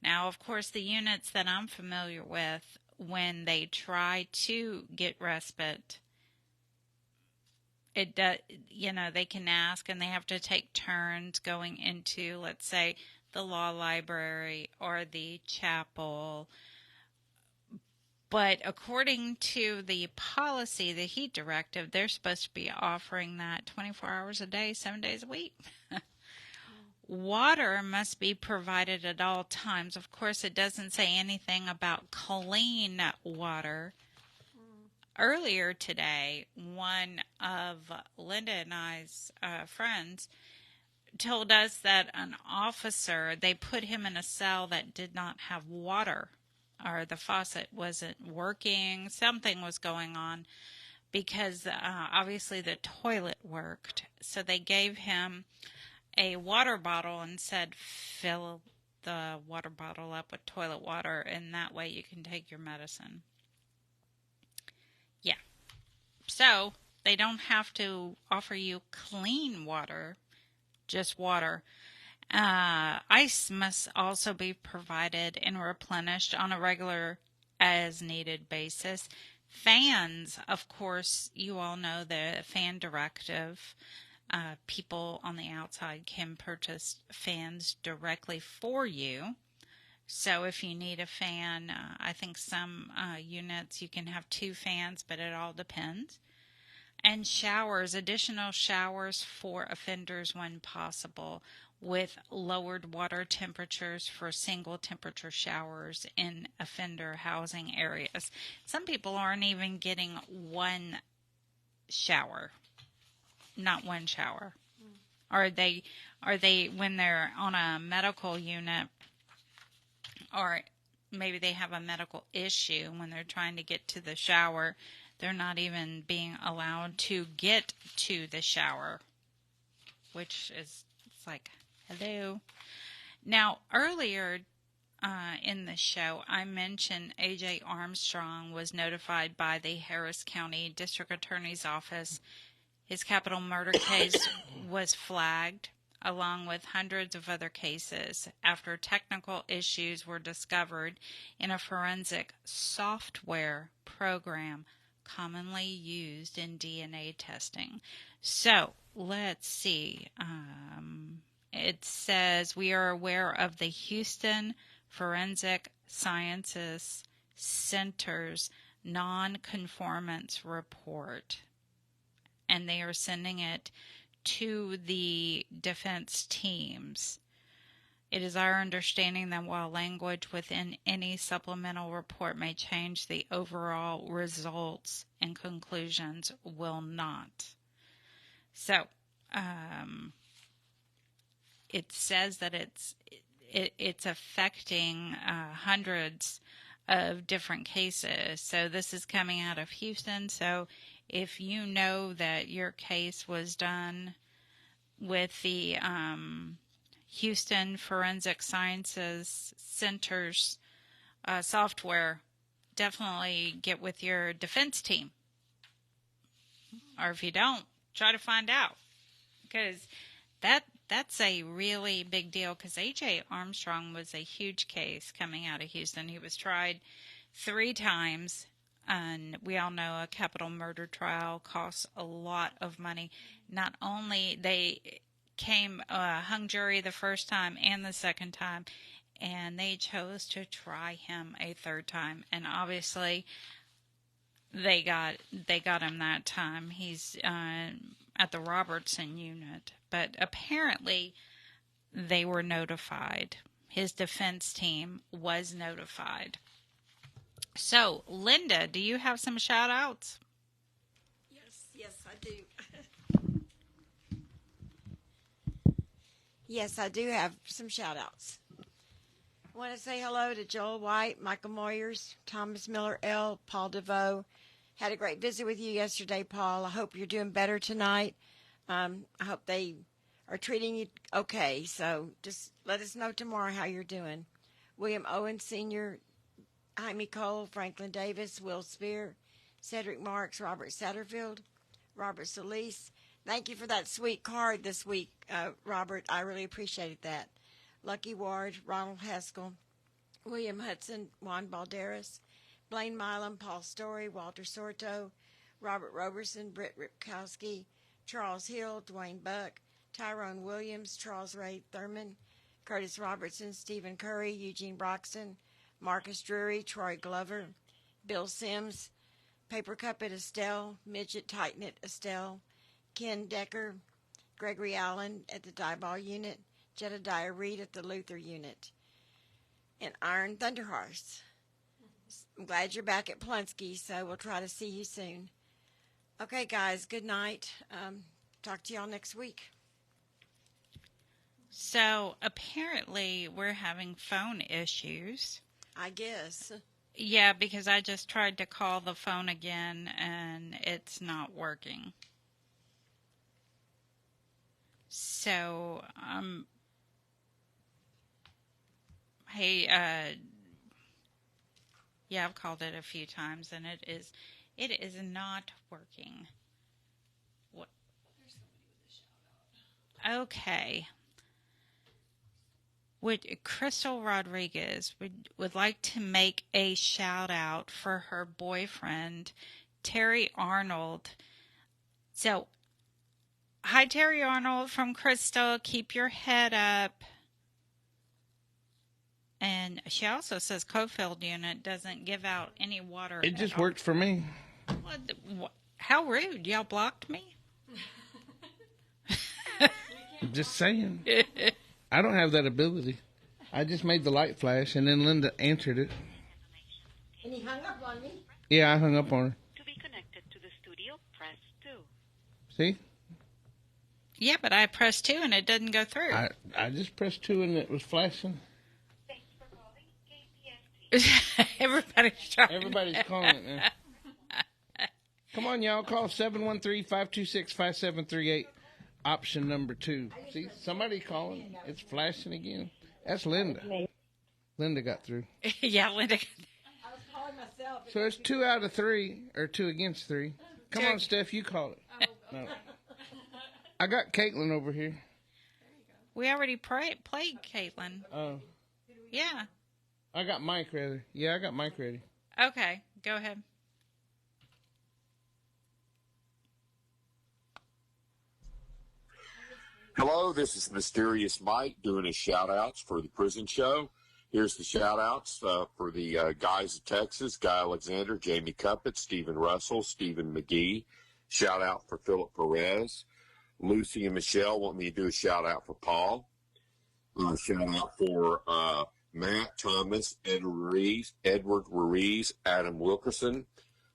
Now, of course, the units that I'm familiar with, when they try to get respite, it does, they can ask, and they have to take turns going into, let's say, the law library or the chapel. But according to the policy, the heat directive, they're supposed to be offering that 24 hours a day, 7 days a week. Water must be provided at all times. Of course, it doesn't say anything about clean water. Earlier today, one of Linda and I's friends told us that an officer, they put him in a cell that did not have water, or the faucet wasn't working. Something was going on because obviously the toilet worked. So they gave him a water bottle and said, fill the water bottle up with toilet water, and that way you can take your medicine. Yeah. So they don't have to offer you clean water, just water. Ice must also be provided and replenished on a regular as needed basis. Fans, of course, you all know the fan directive. People on the outside can purchase fans directly for you. So if you need a fan, I think some units you can have 2 fans, but it all depends. And showers, additional showers for offenders when possible, with lowered water temperatures for single temperature showers in offender housing areas. Some people aren't even getting one shower, not one shower. Are they when they're on a medical unit, or maybe they have a medical issue when they're trying to get to the shower, they're not even being allowed to get to the shower, which is, it's like, hello. Now, earlier in the show, I mentioned A.J. Armstrong was notified by the Harris County District Attorney's Office. His capital murder case was flagged, along with hundreds of other cases, after technical issues were discovered in a forensic software program commonly used in DNA testing. So, let's see. It says, we are aware of the Houston Forensic Sciences Center's non-conformance report, and they are sending it to the defense teams. It is our understanding that while language within any supplemental report may change, the overall results and conclusions will not. So, it says that it's affecting hundreds of different cases. So this is coming out of Houston. So if you know that your case was done with the Houston Forensic Sciences Center's software, definitely get with your defense team. Or if you don't, try to find out. Because that's a really big deal, because A.J. Armstrong was a huge case coming out of Houston. He was tried 3 times, and we all know a capital murder trial costs a lot of money. Not only they came hung jury the first time and the second time, and they chose to try him a 3rd time, and obviously they got him that time. He's at the Robertson unit, but apparently they were notified. His defense team was notified. So, Linda, do you have some shout-outs? Yes, I do. Yes, I do have some shout-outs. I want to say hello to Joel White, Michael Moyers, Thomas Miller L., Paul DeVoe. Had a great visit with you yesterday, Paul. I hope you're doing better tonight. I hope they are treating you okay. So just let us know tomorrow how you're doing. William Owen Sr., Jaime Cole, Franklin Davis, Will Spear, Cedric Marks, Robert Satterfield, Robert Solis. Thank you for that sweet card this week, Robert. I really appreciated that. Lucky Ward, Ronald Haskell, William Hudson, Juan Balderas, Blaine Milam, Paul Story, Walter Sorto, Robert Roberson, Britt Ripkowski, Charles Hill, Dwayne Buck, Tyrone Williams, Charles Ray Thurman, Curtis Robertson, Stephen Curry, Eugene Broxton, Marcus Drury, Troy Glover, Bill Sims, Paper Cup at Estelle, Midget Tighten at Estelle, Ken Decker, Gregory Allen at the Dieball Unit, Jedediah Reed at the Luther Unit, and Iron Thunderhorse. I'm glad you're back at Plunski, so we'll try to see you soon. Okay, guys, good night. Talk to y'all next week. So, apparently, we're having phone issues. I guess. Yeah, because I just tried to call the phone again, and it's not working. So, hey, yeah, I've called it a few times, and it is not working. What? Okay. Crystal Rodriguez would like to make a shout out for her boyfriend, Terry Arnold. So, hi Terry Arnold from Crystal. Keep your head up. And she also says Cofield unit doesn't give out any water. It just worked for me. What? How rude. Y'all blocked me? I'm just saying. I don't have that ability. I just made the light flash, and then Linda answered it. And he hung up on me? Yeah, I hung up on her. To be connected to the studio, press 2. See? Yeah, but I pressed 2 and it didn't go through. I just pressed 2 and it was flashing. Thanks for calling KPFT. Everybody's calling it now. Come on, y'all. Call 713-526-5738. Option number 2. See, somebody calling. It's flashing again. That's Linda. Linda got through. Yeah, Linda. I was calling myself. So it's 2 out of 3, or 2 against 3. Come on, Steph, you call it. No. I got Caitlin over here. We already played Caitlin. Oh. Yeah. I got Mike ready. Yeah, I got Mike ready. Okay, go ahead. Hello, this is Mysterious Mike doing his shout-outs for the prison show. Here's the shout-outs for the guys of Texas, Guy Alexander, Jamie Cuppett, Stephen Russell, Stephen McGee. Shout-out for Philip Perez. Lucy and Michelle want me to do a shout-out for Paul. Shout-out for Matt, Thomas, Edward Ruiz, Adam Wilkerson.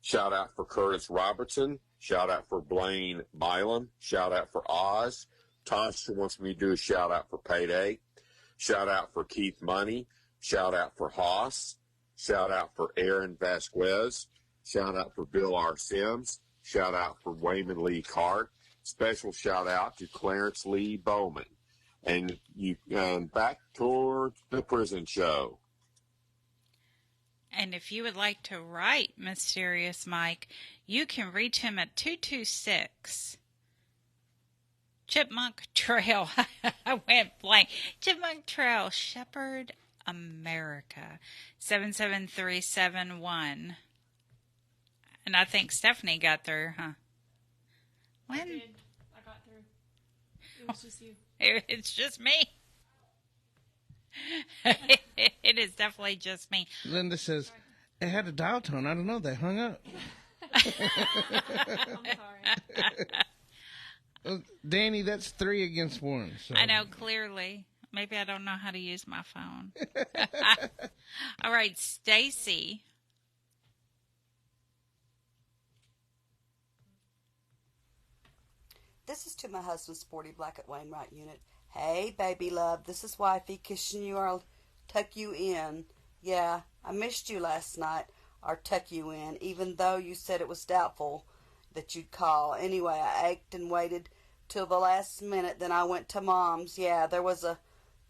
Shout-out for Curtis Robertson. Shout-out for Blaine Bylam. Shout-out for Oz. Tasha wants me to do a shout-out for Payday. Shout-out for Keith Money. Shout-out for Haas. Shout-out for Aaron Vasquez. Shout-out for Bill R. Sims. Shout-out for Wayman Lee Cart. Special shout-out to Clarence Lee Bowman. And you back towards the prison show. And if you would like to write Mysterious Mike, you can reach him at 226 Chipmunk Trail. I went blank. Chipmunk Trail, Shepherd, America, 77371. And I think Stephanie got through, huh? When? I did. I got through. It was just you. It's just me. It is definitely just me. Linda says, it had a dial tone. I don't know. They hung up. I'm sorry. Well, Dani, that's 3 against 1. So. I know, clearly. Maybe I don't know how to use my phone. All right, Stacy. This is to my husband, Sporty Black at Wainwright Unit. Hey, baby love, this is Wifey kissing you or I'll tuck you in. Yeah, I missed you last night, or tuck you in, even though you said it was doubtful that you'd call. Anyway, I ached and waited till the last minute, then I went to Mom's. Yeah, there was a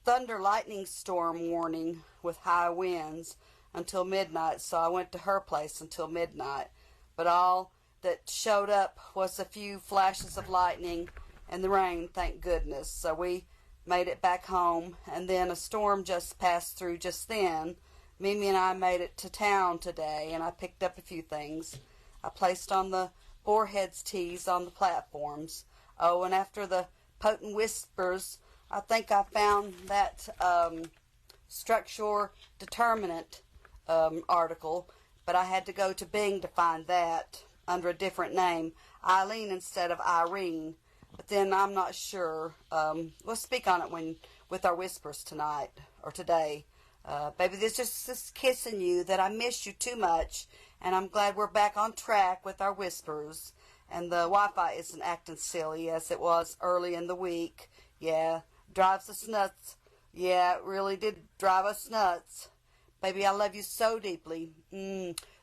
thunder lightning storm warning with high winds until midnight, so I went to her place until midnight. But all that showed up was a few flashes of lightning and the rain, thank goodness. So we made it back home, and then a storm just passed through just then. Mimi and I made it to town today, and I picked up a few things. I placed on the boarheads tees on the platforms. Oh, and after the potent whispers, I think I found that structure determinant article, but I had to go to Bing to find that under a different name, Eileen instead of Irene. But then I'm not sure. We'll speak on it with our whispers tonight or today. Baby, this just kissing you that I miss you too much, and I'm glad we're back on track with our whispers. And the Wi-Fi isn't acting silly as it was early in the week. Yeah, drives us nuts. Yeah, it really did drive us nuts. Baby, I love you so deeply.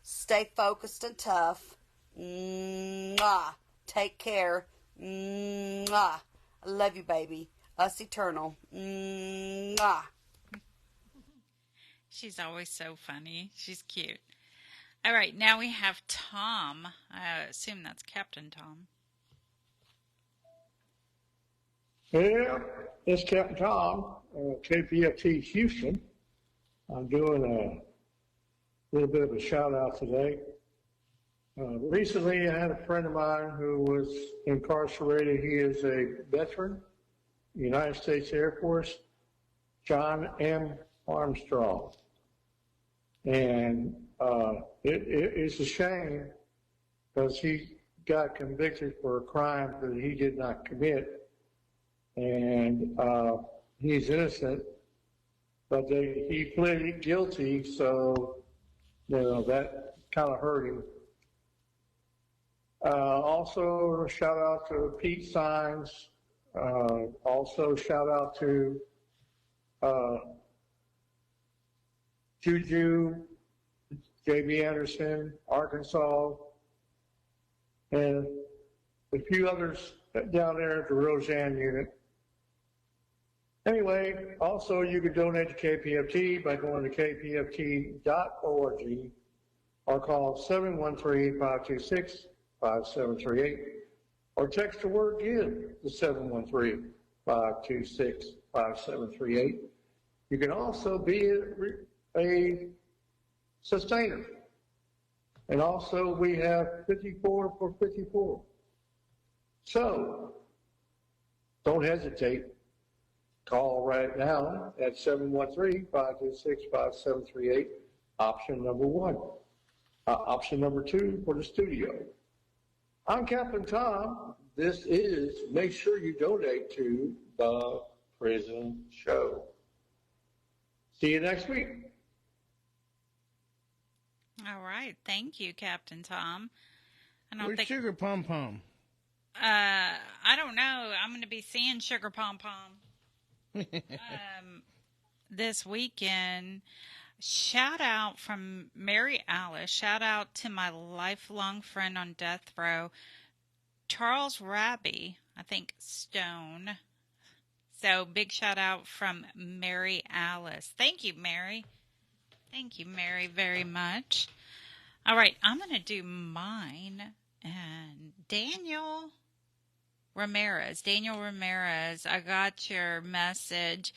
Stay focused and tough. Mwah. Take care. Mwah. I love you, baby. Us eternal. Mwah. She's always so funny. She's cute. All right, now we have Tom. I assume that's Captain Tom. Yeah, it's Captain Tom. KPFT Houston. I'm doing a little bit of a shout out today. Recently, I had a friend of mine who was incarcerated. He is a veteran, United States Air Force, John M. Armstrong. And it's a shame because he got convicted for a crime that he did not commit. And he's innocent, but he pleaded guilty, so that kind of hurt him. Also, shout out to Pete Signs. Also, shout out to Juju, J.B. Anderson, Arkansas, and a few others down there at the Roseanne unit. Anyway, also you can donate to KPFT by going to kpft.org or call 713-526-5738 or text the word GIVE to 713-526-5738. You can also be a sustainer. And also we have 54 for 54. So don't hesitate. Call right now at 713-526-5738, option number 1. Option number 2 for the studio. I'm Captain Tom. This is Make Sure You Donate to the Prison Show. See you next week. All right. Thank you, Captain Tom. Where's Sugar Pom Pom? I don't know. I'm going to be seeing Sugar Pom Pom this weekend. Shout out from Mary Alice. Shout out to my lifelong friend on death row, Charles Rabby, I think Stone. So big shout out from Mary Alice. Thank you, Mary. Thank you, Mary, very much. All right, I'm going to do mine. And Daniel Ramirez, I got your message.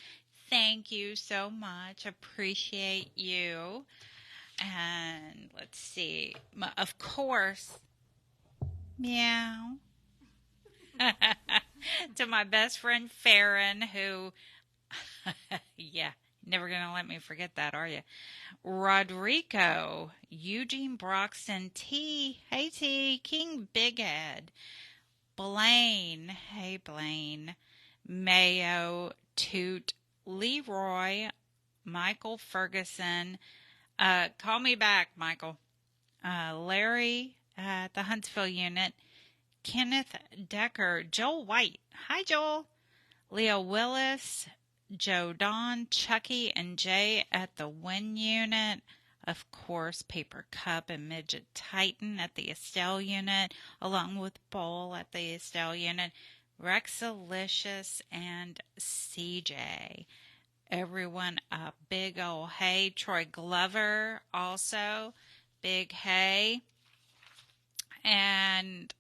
Thank you so much. Appreciate you. And let's see. Of course, meow. To my best friend Farron, who, yeah, never going to let me forget that, are you? Rodrigo, Eugene Broxton, T, hey T, King Big Head, Blaine, hey Blaine, Mayo, Toot, Leroy, Michael Ferguson, call me back, Michael, Larry at the Huntsville unit, Kenneth Decker, Joel White, hi Joel, Leo Willis, Joe Don, Chucky, and Jay at the Win unit. Of course, Paper Cup and Midget Titan at the Estelle unit, along with Bowl at the Estelle unit, Rexalicious, and CJ. Everyone a big ol' hey. Troy Glover also, big hey. And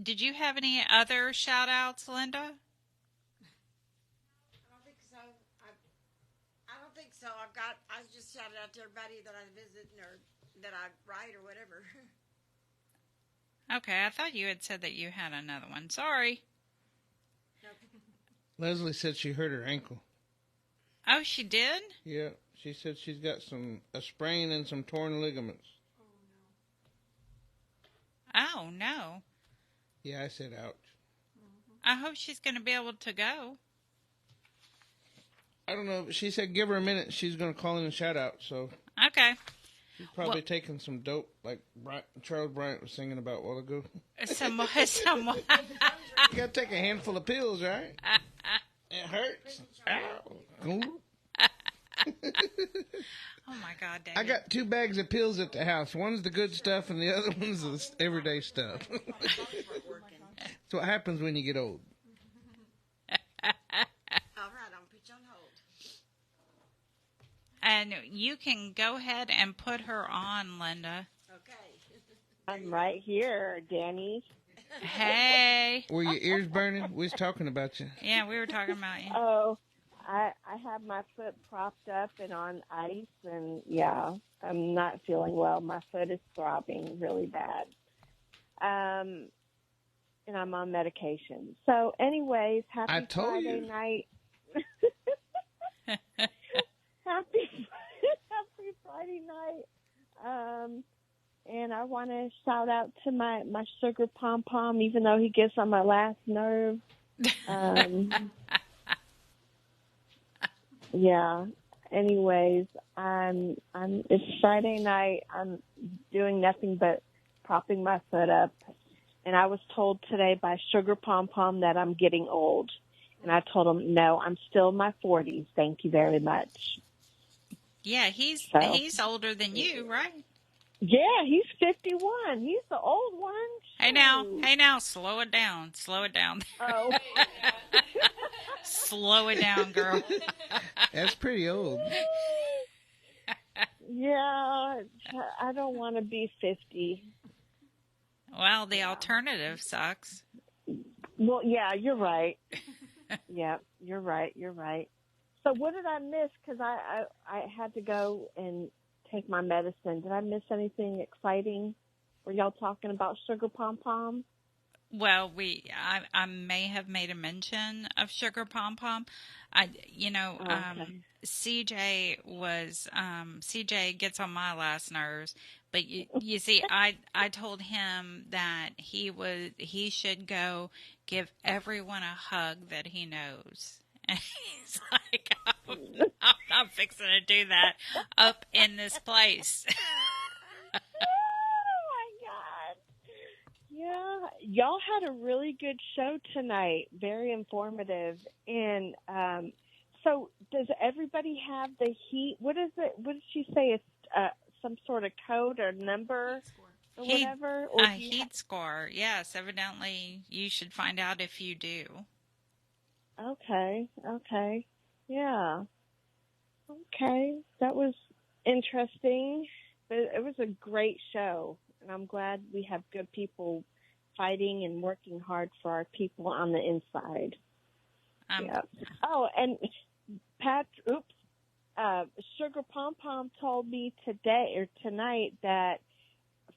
did you have any other shout-outs, Linda? I just shouted out to everybody that I visit or that I write or whatever. Okay, I thought you had said that you had another one. Sorry. Leslie said she hurt her ankle. Oh, she did? Yeah, she said she's got a sprain and some torn ligaments. Oh, no. Yeah, I said ouch. I hope she's going to be able to go. I don't know. She said give her a minute. She's going to call in a shout out. So okay. She's probably taking some dope like Charles Bryant was singing about a while ago. Someone. You got to take a handful of pills, right? It hurts. Ow. Oh, my God, David. I got 2 bags of pills at the house. One's the good stuff and the other one's the everyday stuff. That's what happens when you get old. And you can go ahead and put her on, Linda. Okay. I'm right here, Dani. Hey. Were your ears burning? We was talking about you. Yeah, we were talking about you. Oh, I have my foot propped up and on ice, and yeah, I'm not feeling well. My foot is throbbing really bad. And I'm on medication. So anyways, happy Friday night. happy Friday night. And I want to shout out to my sugar pom-pom, even though he gets on my last nerve. Yeah. Anyways, it's Friday night. I'm doing nothing but propping my foot up. And I was told today by Sugar Pom Pom that I'm getting old. And I told him, no, I'm still in my 40s. Thank you very much. Yeah, he's older than you, right? Yeah, he's 51. He's the old one. Hey now, slow it down. Oh. Slow it down, girl. That's pretty old. Yeah, I don't want to be 50. Well, the alternative sucks. Well, yeah, you're right. Yeah, you're right. So what did I miss? Because I had to go and take my medicine. Did I miss anything exciting? Were y'all talking about Sugar Pom Pom? Well, I may have made a mention of Sugar Pom Pom. CJ gets on my last nerves, but you see, I told him that he should go give everyone a hug that he knows. And he's like, I'm not fixing to do that up in this place. Yeah, y'all had a really good show tonight. Very informative. And so does everybody have the heat? What is it? What did she say? It's some sort of code or number or whatever? Or heat score. Yes, evidently you should find out if you do. Okay. Yeah. Okay. That was interesting. It was a great show. And I'm glad we have good people fighting and working hard for our people on the inside. Yeah. Oh, and Sugar Pom Pom told me tonight that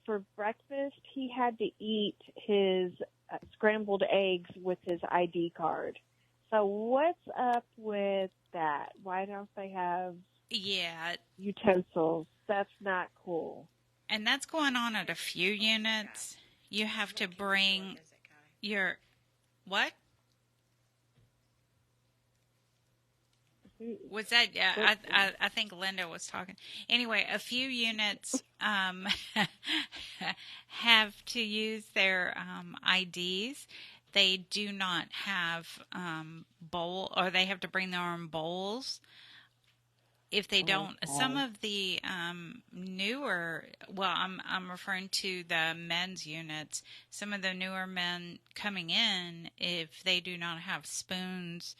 for breakfast he had to eat his scrambled eggs with his ID card. So what's up with that? Why don't they have utensils? That's not cool. And that's going on at a few units. You have to bring your what? Was that? Yeah, I think Linda was talking. Anyway, a few units have to use their IDs. They do not have or they have to bring their own bowls. If they don't, some of the newer, I'm referring to the men's units. Some of the newer men coming in, if they do not have spoons,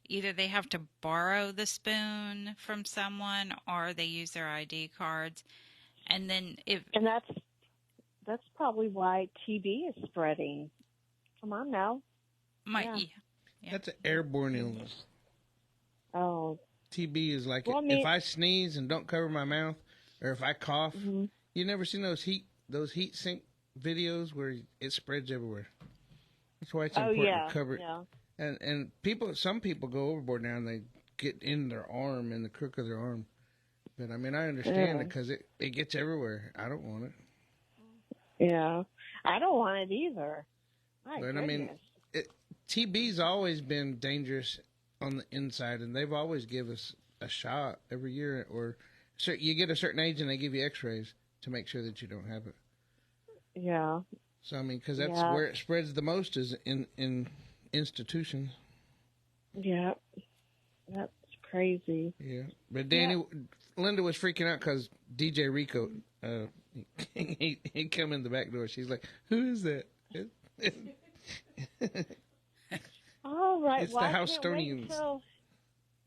either they have to borrow the spoon from someone or they use their ID cards. And then and that's probably why TB is spreading. Come on now. Yeah. That's an airborne illness. Oh. TB is like if I sneeze and don't cover my mouth, or if I cough, you never seen those heat sink videos where it spreads everywhere. That's why it's important to cover it. Yeah. And some people go overboard now and they get in their arm, in the crook of their arm. But I mean, I understand it because it gets everywhere. I don't want it. Yeah, I don't want it either. My but goodness. I mean, TB's always been dangerous on the inside, and they've always give us a shot every year, or you get a certain age and they give you x-rays to make sure that you don't have it. Yeah. So, I mean, because that's where it spreads the most is in institutions. Yeah. That's crazy. Yeah. But Dani, Linda was freaking out because DJ Rico, he come in the back door. She's like, who is that? All right. It's the Houstonians.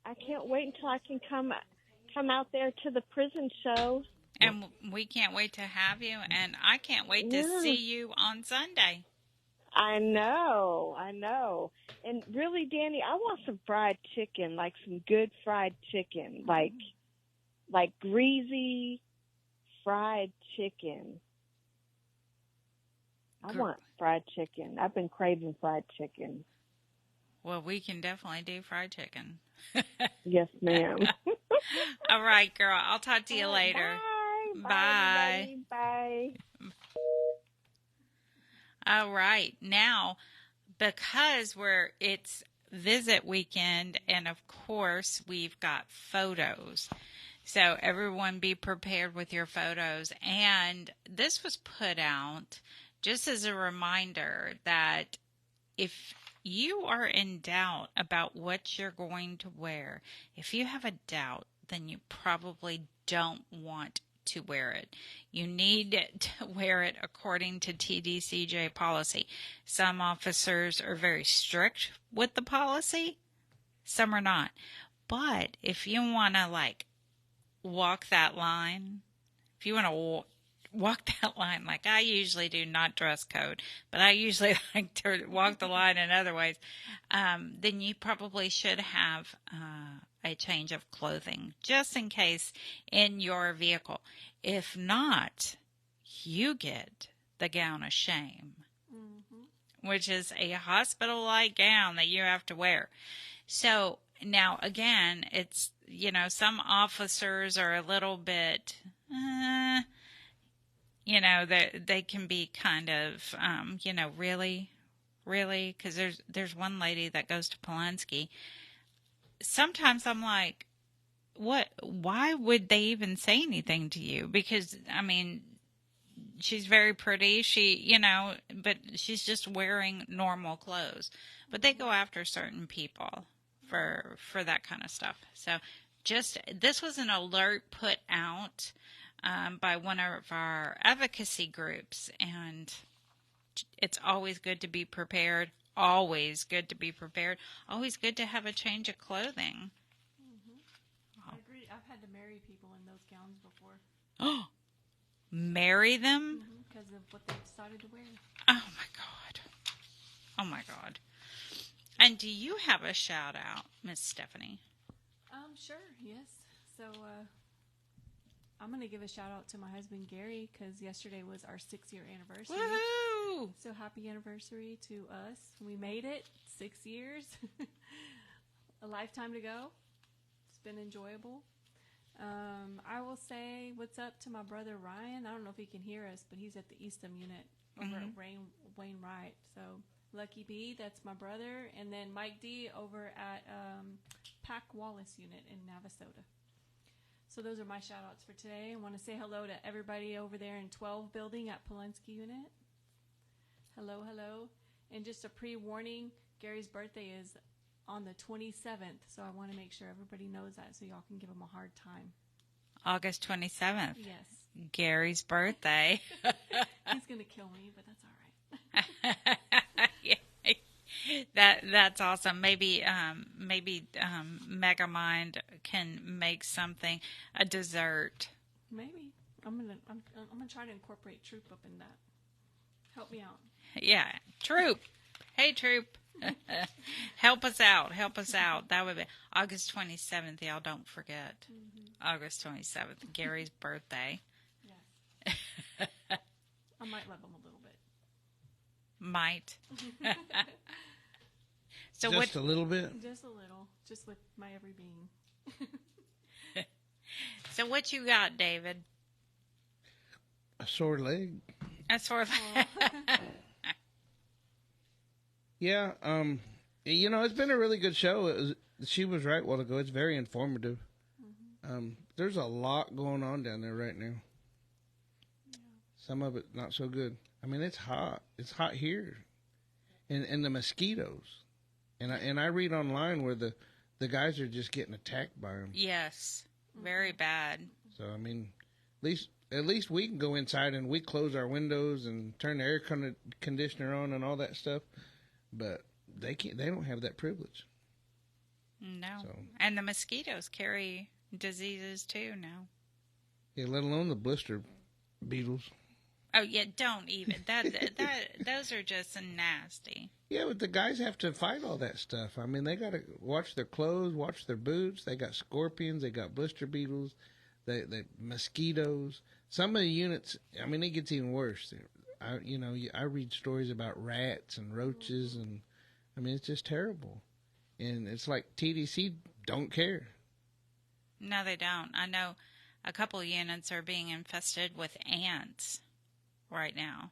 I can't wait until I can come out there to the prison show. And we can't wait to have you, and I can't wait to see you on Sunday. I know. And really, Dani, I want some fried chicken, like some good fried chicken, like greasy fried chicken. I want fried chicken. I've been craving fried chicken. Well, we can definitely do fried chicken. Yes, ma'am. All right, girl. I'll talk to you later. Bye. Bye. All right. Now, because it's visit weekend, and of course, we've got photos. So everyone be prepared with your photos. And this was put out just as a reminder that if you are in doubt about what you're going to wear, if you have a doubt, then you probably don't want to wear it. You need to wear it according to TDCJ policy. Some officers are very strict with the policy. Some are not. But if you want to walk that line, if you want to walk that line like I usually do, not dress code, but I usually like to walk the line in other ways, then you probably should have a change of clothing just in case in your vehicle. If not, you get the gown of shame, which is a hospital-like gown that you have to wear. So now, again, it's, some officers are a little bit, they can be kind of, really, because there's one lady that goes to Pulaski. Sometimes I'm like, why would they even say anything to you? Because, she's very pretty. But she's just wearing normal clothes. But they go after certain people for that kind of stuff. So this was an alert put out by one of our advocacy groups, and it's always good to be prepared. Always good to be prepared. Always good to have a change of clothing. I agree. I've had to marry people in those gowns before. Oh, marry them? Because of what they decided to wear. Oh, my God. And do you have a shout out, Miss Stephanie? Sure, yes. So, I'm going to give a shout out to my husband, Gary, because yesterday was our 6-year anniversary. Woohoo! So happy anniversary to us. We made it 6 years. A lifetime to go. It's been enjoyable. I will say what's up to my brother Ryan. I don't know if he can hear us, but he's at the Eastham unit over at Wainwright. So Lucky B, that's my brother. And then Mike D over at Pack Wallace unit in Navasota. So those are my shout outs for today. I want to say hello to everybody over there in 12 building at Pulaski unit. Hello. And just a pre-warning, Gary's birthday is on the 27th, so I want to make sure everybody knows that so y'all can give him a hard time. August 27th. Yes. Gary's birthday. He's going to kill me, but that's all right. Yeah. That's awesome. Maybe Megamind can make something, a dessert. Maybe. I'm gonna try to incorporate Troop up in that. Help me out. Yeah, Troop. Hey, Troop. Help us out. That would be August 27th. Y'all don't forget. August 27th, Gary's birthday. Yes. I might love him a little bit. Might. So just a little bit? Just a little. Just with my every being. So what you got, David? A sore leg. A sore leg. Yeah, it's been a really good show. She was right a while ago. It's very informative. There's a lot going on down there right now. Yeah. Some of it not so good. It's hot. It's hot here. And the mosquitoes. And I read online where the guys are just getting attacked by them. Yes, very bad. So, at least we can go inside and we close our windows and turn the air conditioner on and all that stuff. But they don't have that privilege. No. So. And the mosquitoes carry diseases too now. Yeah, let alone the blister beetles. Oh yeah, don't even. Those are just nasty. Yeah, but the guys have to fight all that stuff. I mean, they got to watch their clothes, watch their boots. They got scorpions, they got blister beetles, they mosquitoes. Some of the units, I mean, it gets even worse. I read stories about rats and roaches, and I mean, it's just terrible. And it's like TDC don't care. No, they don't. I know a couple of units are being infested with ants right now.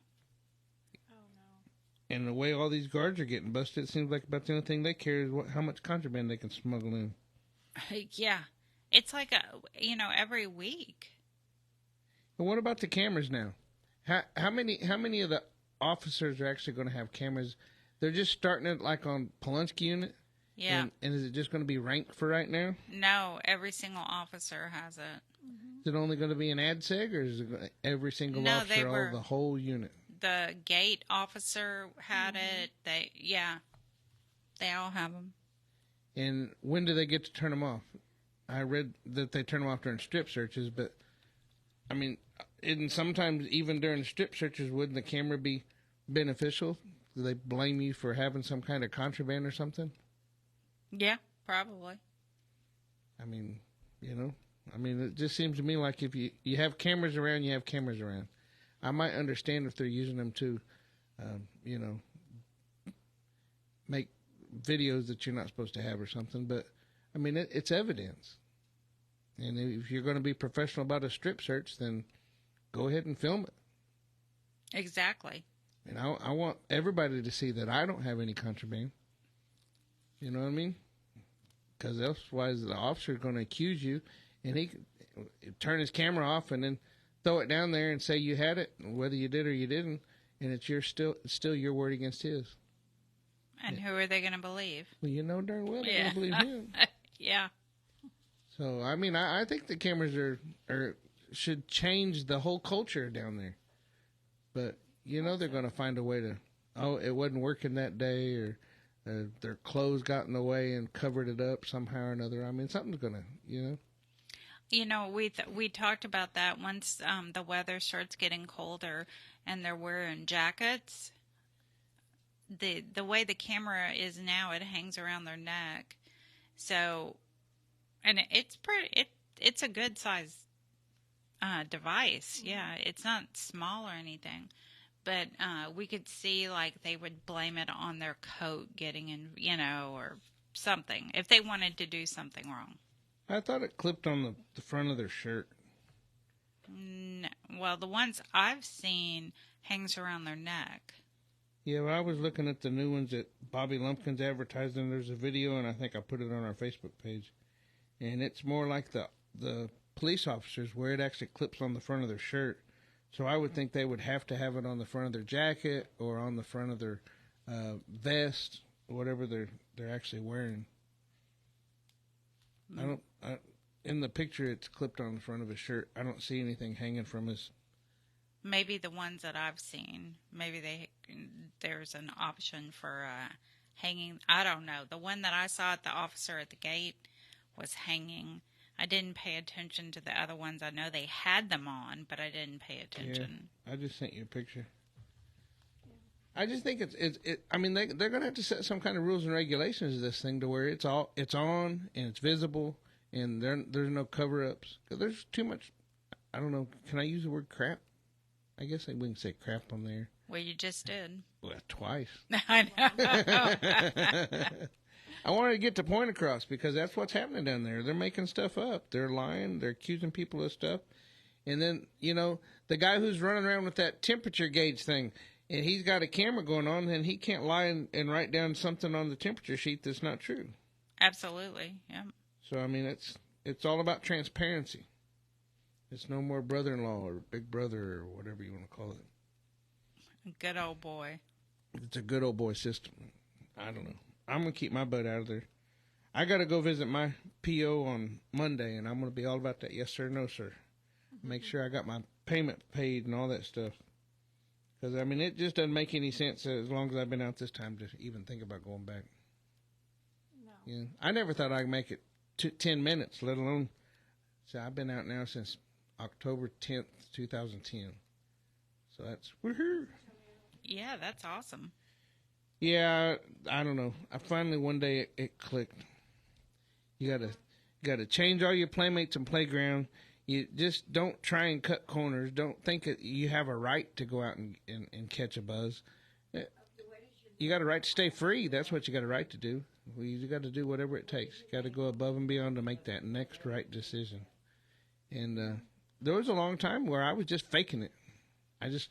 And the way all these guards are getting busted, it seems like about the only thing they care is how much contraband they can smuggle in. Yeah. It's like, every week. But what about the cameras now? How many of the officers are actually going to have cameras? They're just starting it like on Polonsky unit? Yeah. And is it just going to be ranked for right now? No, every single officer has it. Is it only going to be an ADSEG, or is it every single officer, the whole unit? The gate officer had it. They all have them. And when do they get to turn them off? I read that they turn them off during strip searches, but I mean, and sometimes even during strip searches, wouldn't the camera be beneficial? Do they blame you for having some kind of contraband or something? Yeah, probably. I mean, it just seems to me like if you have cameras around, you have cameras around. I might understand if they're using them to, make videos that you're not supposed to have or something. But, I mean, it's evidence. And if you're going to be professional about a strip search, then go ahead and film it. Exactly. And I want everybody to see that I don't have any contraband. You know what I mean? Because otherwise the officer is going to accuse you, and he could turn his camera off and then throw it down there and say you had it, whether you did or you didn't, and it's still your word against his. And who are they going to believe? Well, you know darn well they're going to believe him. Yeah. So, I mean, I think the cameras should change the whole culture down there. But, they're going to find a way to, it wasn't working that day, or their clothes got in the way and covered it up somehow or another. I mean, something's going to, we talked about that once the weather starts getting colder and they're wearing jackets. The way the camera is now, it hangs around their neck. So, and it's a good size device. Yeah, it's not small or anything. But we could see like they would blame it on their coat getting in, or something, if they wanted to do something wrong. I thought it clipped on the front of their shirt. No, well, the ones I've seen hangs around their neck. Yeah, well, I was looking at the new ones that Bobby Lumpkin's advertising. There's a video, and I think I put it on our Facebook page. And it's more like the police officers, where it actually clips on the front of their shirt. So I would think they would have to have it on the front of their jacket or on the front of their vest, whatever they're actually wearing. In the picture, it's clipped on the front of his shirt. I don't see anything hanging from his. Maybe the ones that I've seen, there's an option for hanging. I don't know. The one that I saw at the officer at the gate was hanging. I didn't pay attention to the other ones. I know they had them on, but I didn't pay attention. Yeah, I just sent you a picture. I just think I mean, they're going to have to set some kind of rules and regulations of this thing to where it's on and it's visible, and there's no cover-ups. 'Cause there's too much. I don't know. Can I use the word crap? I guess we can say crap on there. Well, you just did. Well, twice. I know. I wanted to get the point across because that's what's happening down there. They're making stuff up. They're lying. They're accusing people of stuff. And then, the guy who's running around with that temperature gauge thing, and he's got a camera going on, and he can't lie and write down something on the temperature sheet that's not true. Absolutely, yeah. So, I mean, it's all about transparency. It's no more brother-in-law or big brother or whatever you want to call it. Good old boy. It's a good old boy system. I don't know. I'm going to keep my butt out of there. I got to go visit my PO on Monday, and I'm going to be all about that yes sir, no sir. Make sure I got my payment paid and all that stuff. Because, I mean, it just doesn't make any sense as long as I've been out this time to even think about going back. No. Yeah, I never thought I'd make it 10 minutes, let alone. So I've been out now since October 10th, 2010. So that's woohoo. Yeah, that's awesome. Yeah, I don't know. I finally one day it clicked. You gotta change all your playmates and playground. You just don't try and cut corners. Don't think that you have a right to go out and catch a buzz. You got a right to stay free. That's what you got a right to do. You got to do whatever it takes. You got to go above and beyond to make that next right decision. And there was a long time where I was just faking it. I just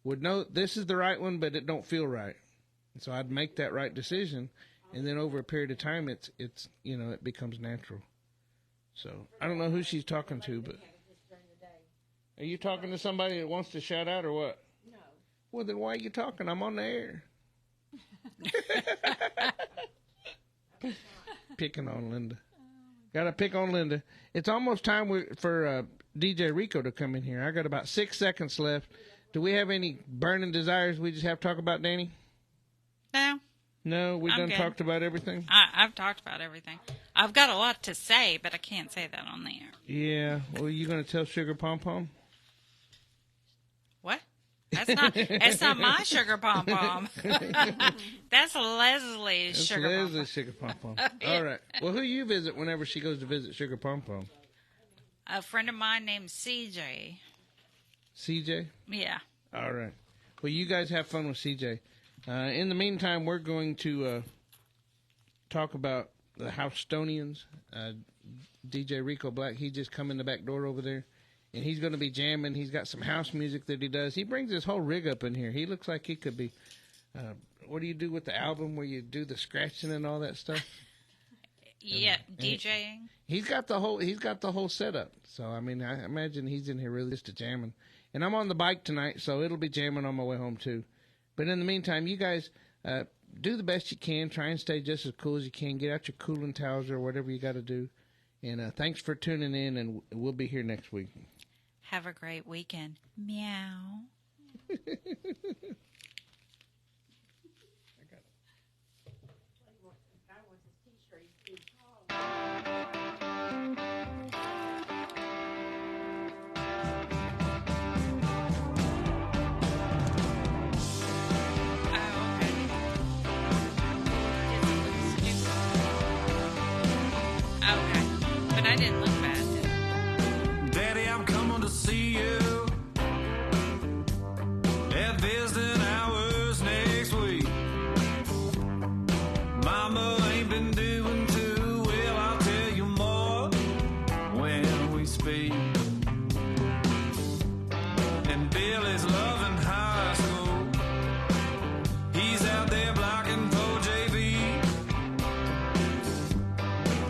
would know this is the right one, but it don't feel right. And so I'd make that right decision, and then over a period of time, it's it becomes natural. So I don't know who she's talking to, but are you talking to somebody that wants to shout out or what? No. Well, then why are you talking? I'm on the air. Picking on Linda. Got to pick on Linda. It's almost time for DJ Rico to come in here. I got about 6 seconds left. Do we have any burning desires we just have to talk about, Dani? No. No, we done talked about everything? I've talked about everything. I've got a lot to say, but I can't say that on the air. Yeah. Well, you going to tell Sugar Pom Pom? What? That's not my Sugar Pom Pom. That's Leslie's Sugar Pom Pom. Leslie's Sugar Pom Pom. All right. Well, who you visit whenever she goes to visit Sugar Pom Pom? A friend of mine named CJ. CJ? Yeah. All right. Well, you guys have fun with CJ. In the meantime, we're going to talk about the Housetonians. DJ Rico Black, he just come in the back door over there, and he's going to be jamming. He's got some house music that he does. He brings his whole rig up in here. He looks like he could be, what do you do with the album where you do the scratching and all that stuff? Yeah, DJing. He's got the whole setup. So, I mean, I imagine he's in here really just to jamming. And I'm on the bike tonight, so it'll be jamming on my way home, too. But in the meantime, you guys do the best you can. Try and stay just as cool as you can. Get out your cooling towels or whatever you got to do. And thanks for tuning in, and we'll be here next week. Have a great weekend. Meow. I didn't look bad. Daddy, I'm coming to see you at visiting hours next week. Mama ain't been doing too well, I'll tell you more when we speak. And Billy's loving high school. He's out there blocking for JV.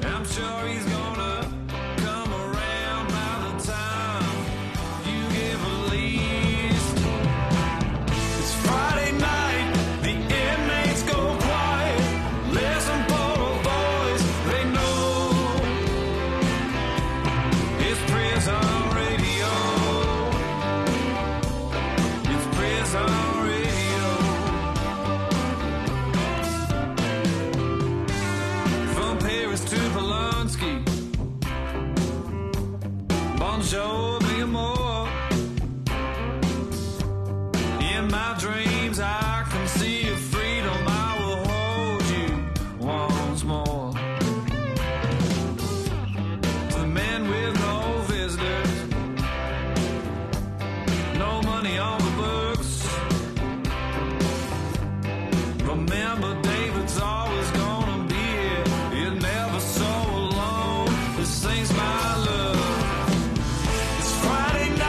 I'm sure he's gonna show me more. In my dreams I can see your freedom. I will hold you once more. To the men with no visitors, no money on the books. Remember, David's always gonna be here. You're never so alone. This thing's my love. Friday night.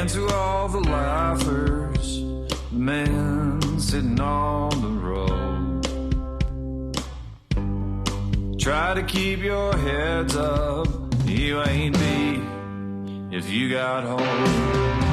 And to all the laughers, the men sitting on the road, try to keep your heads up. You ain't me if you got hope.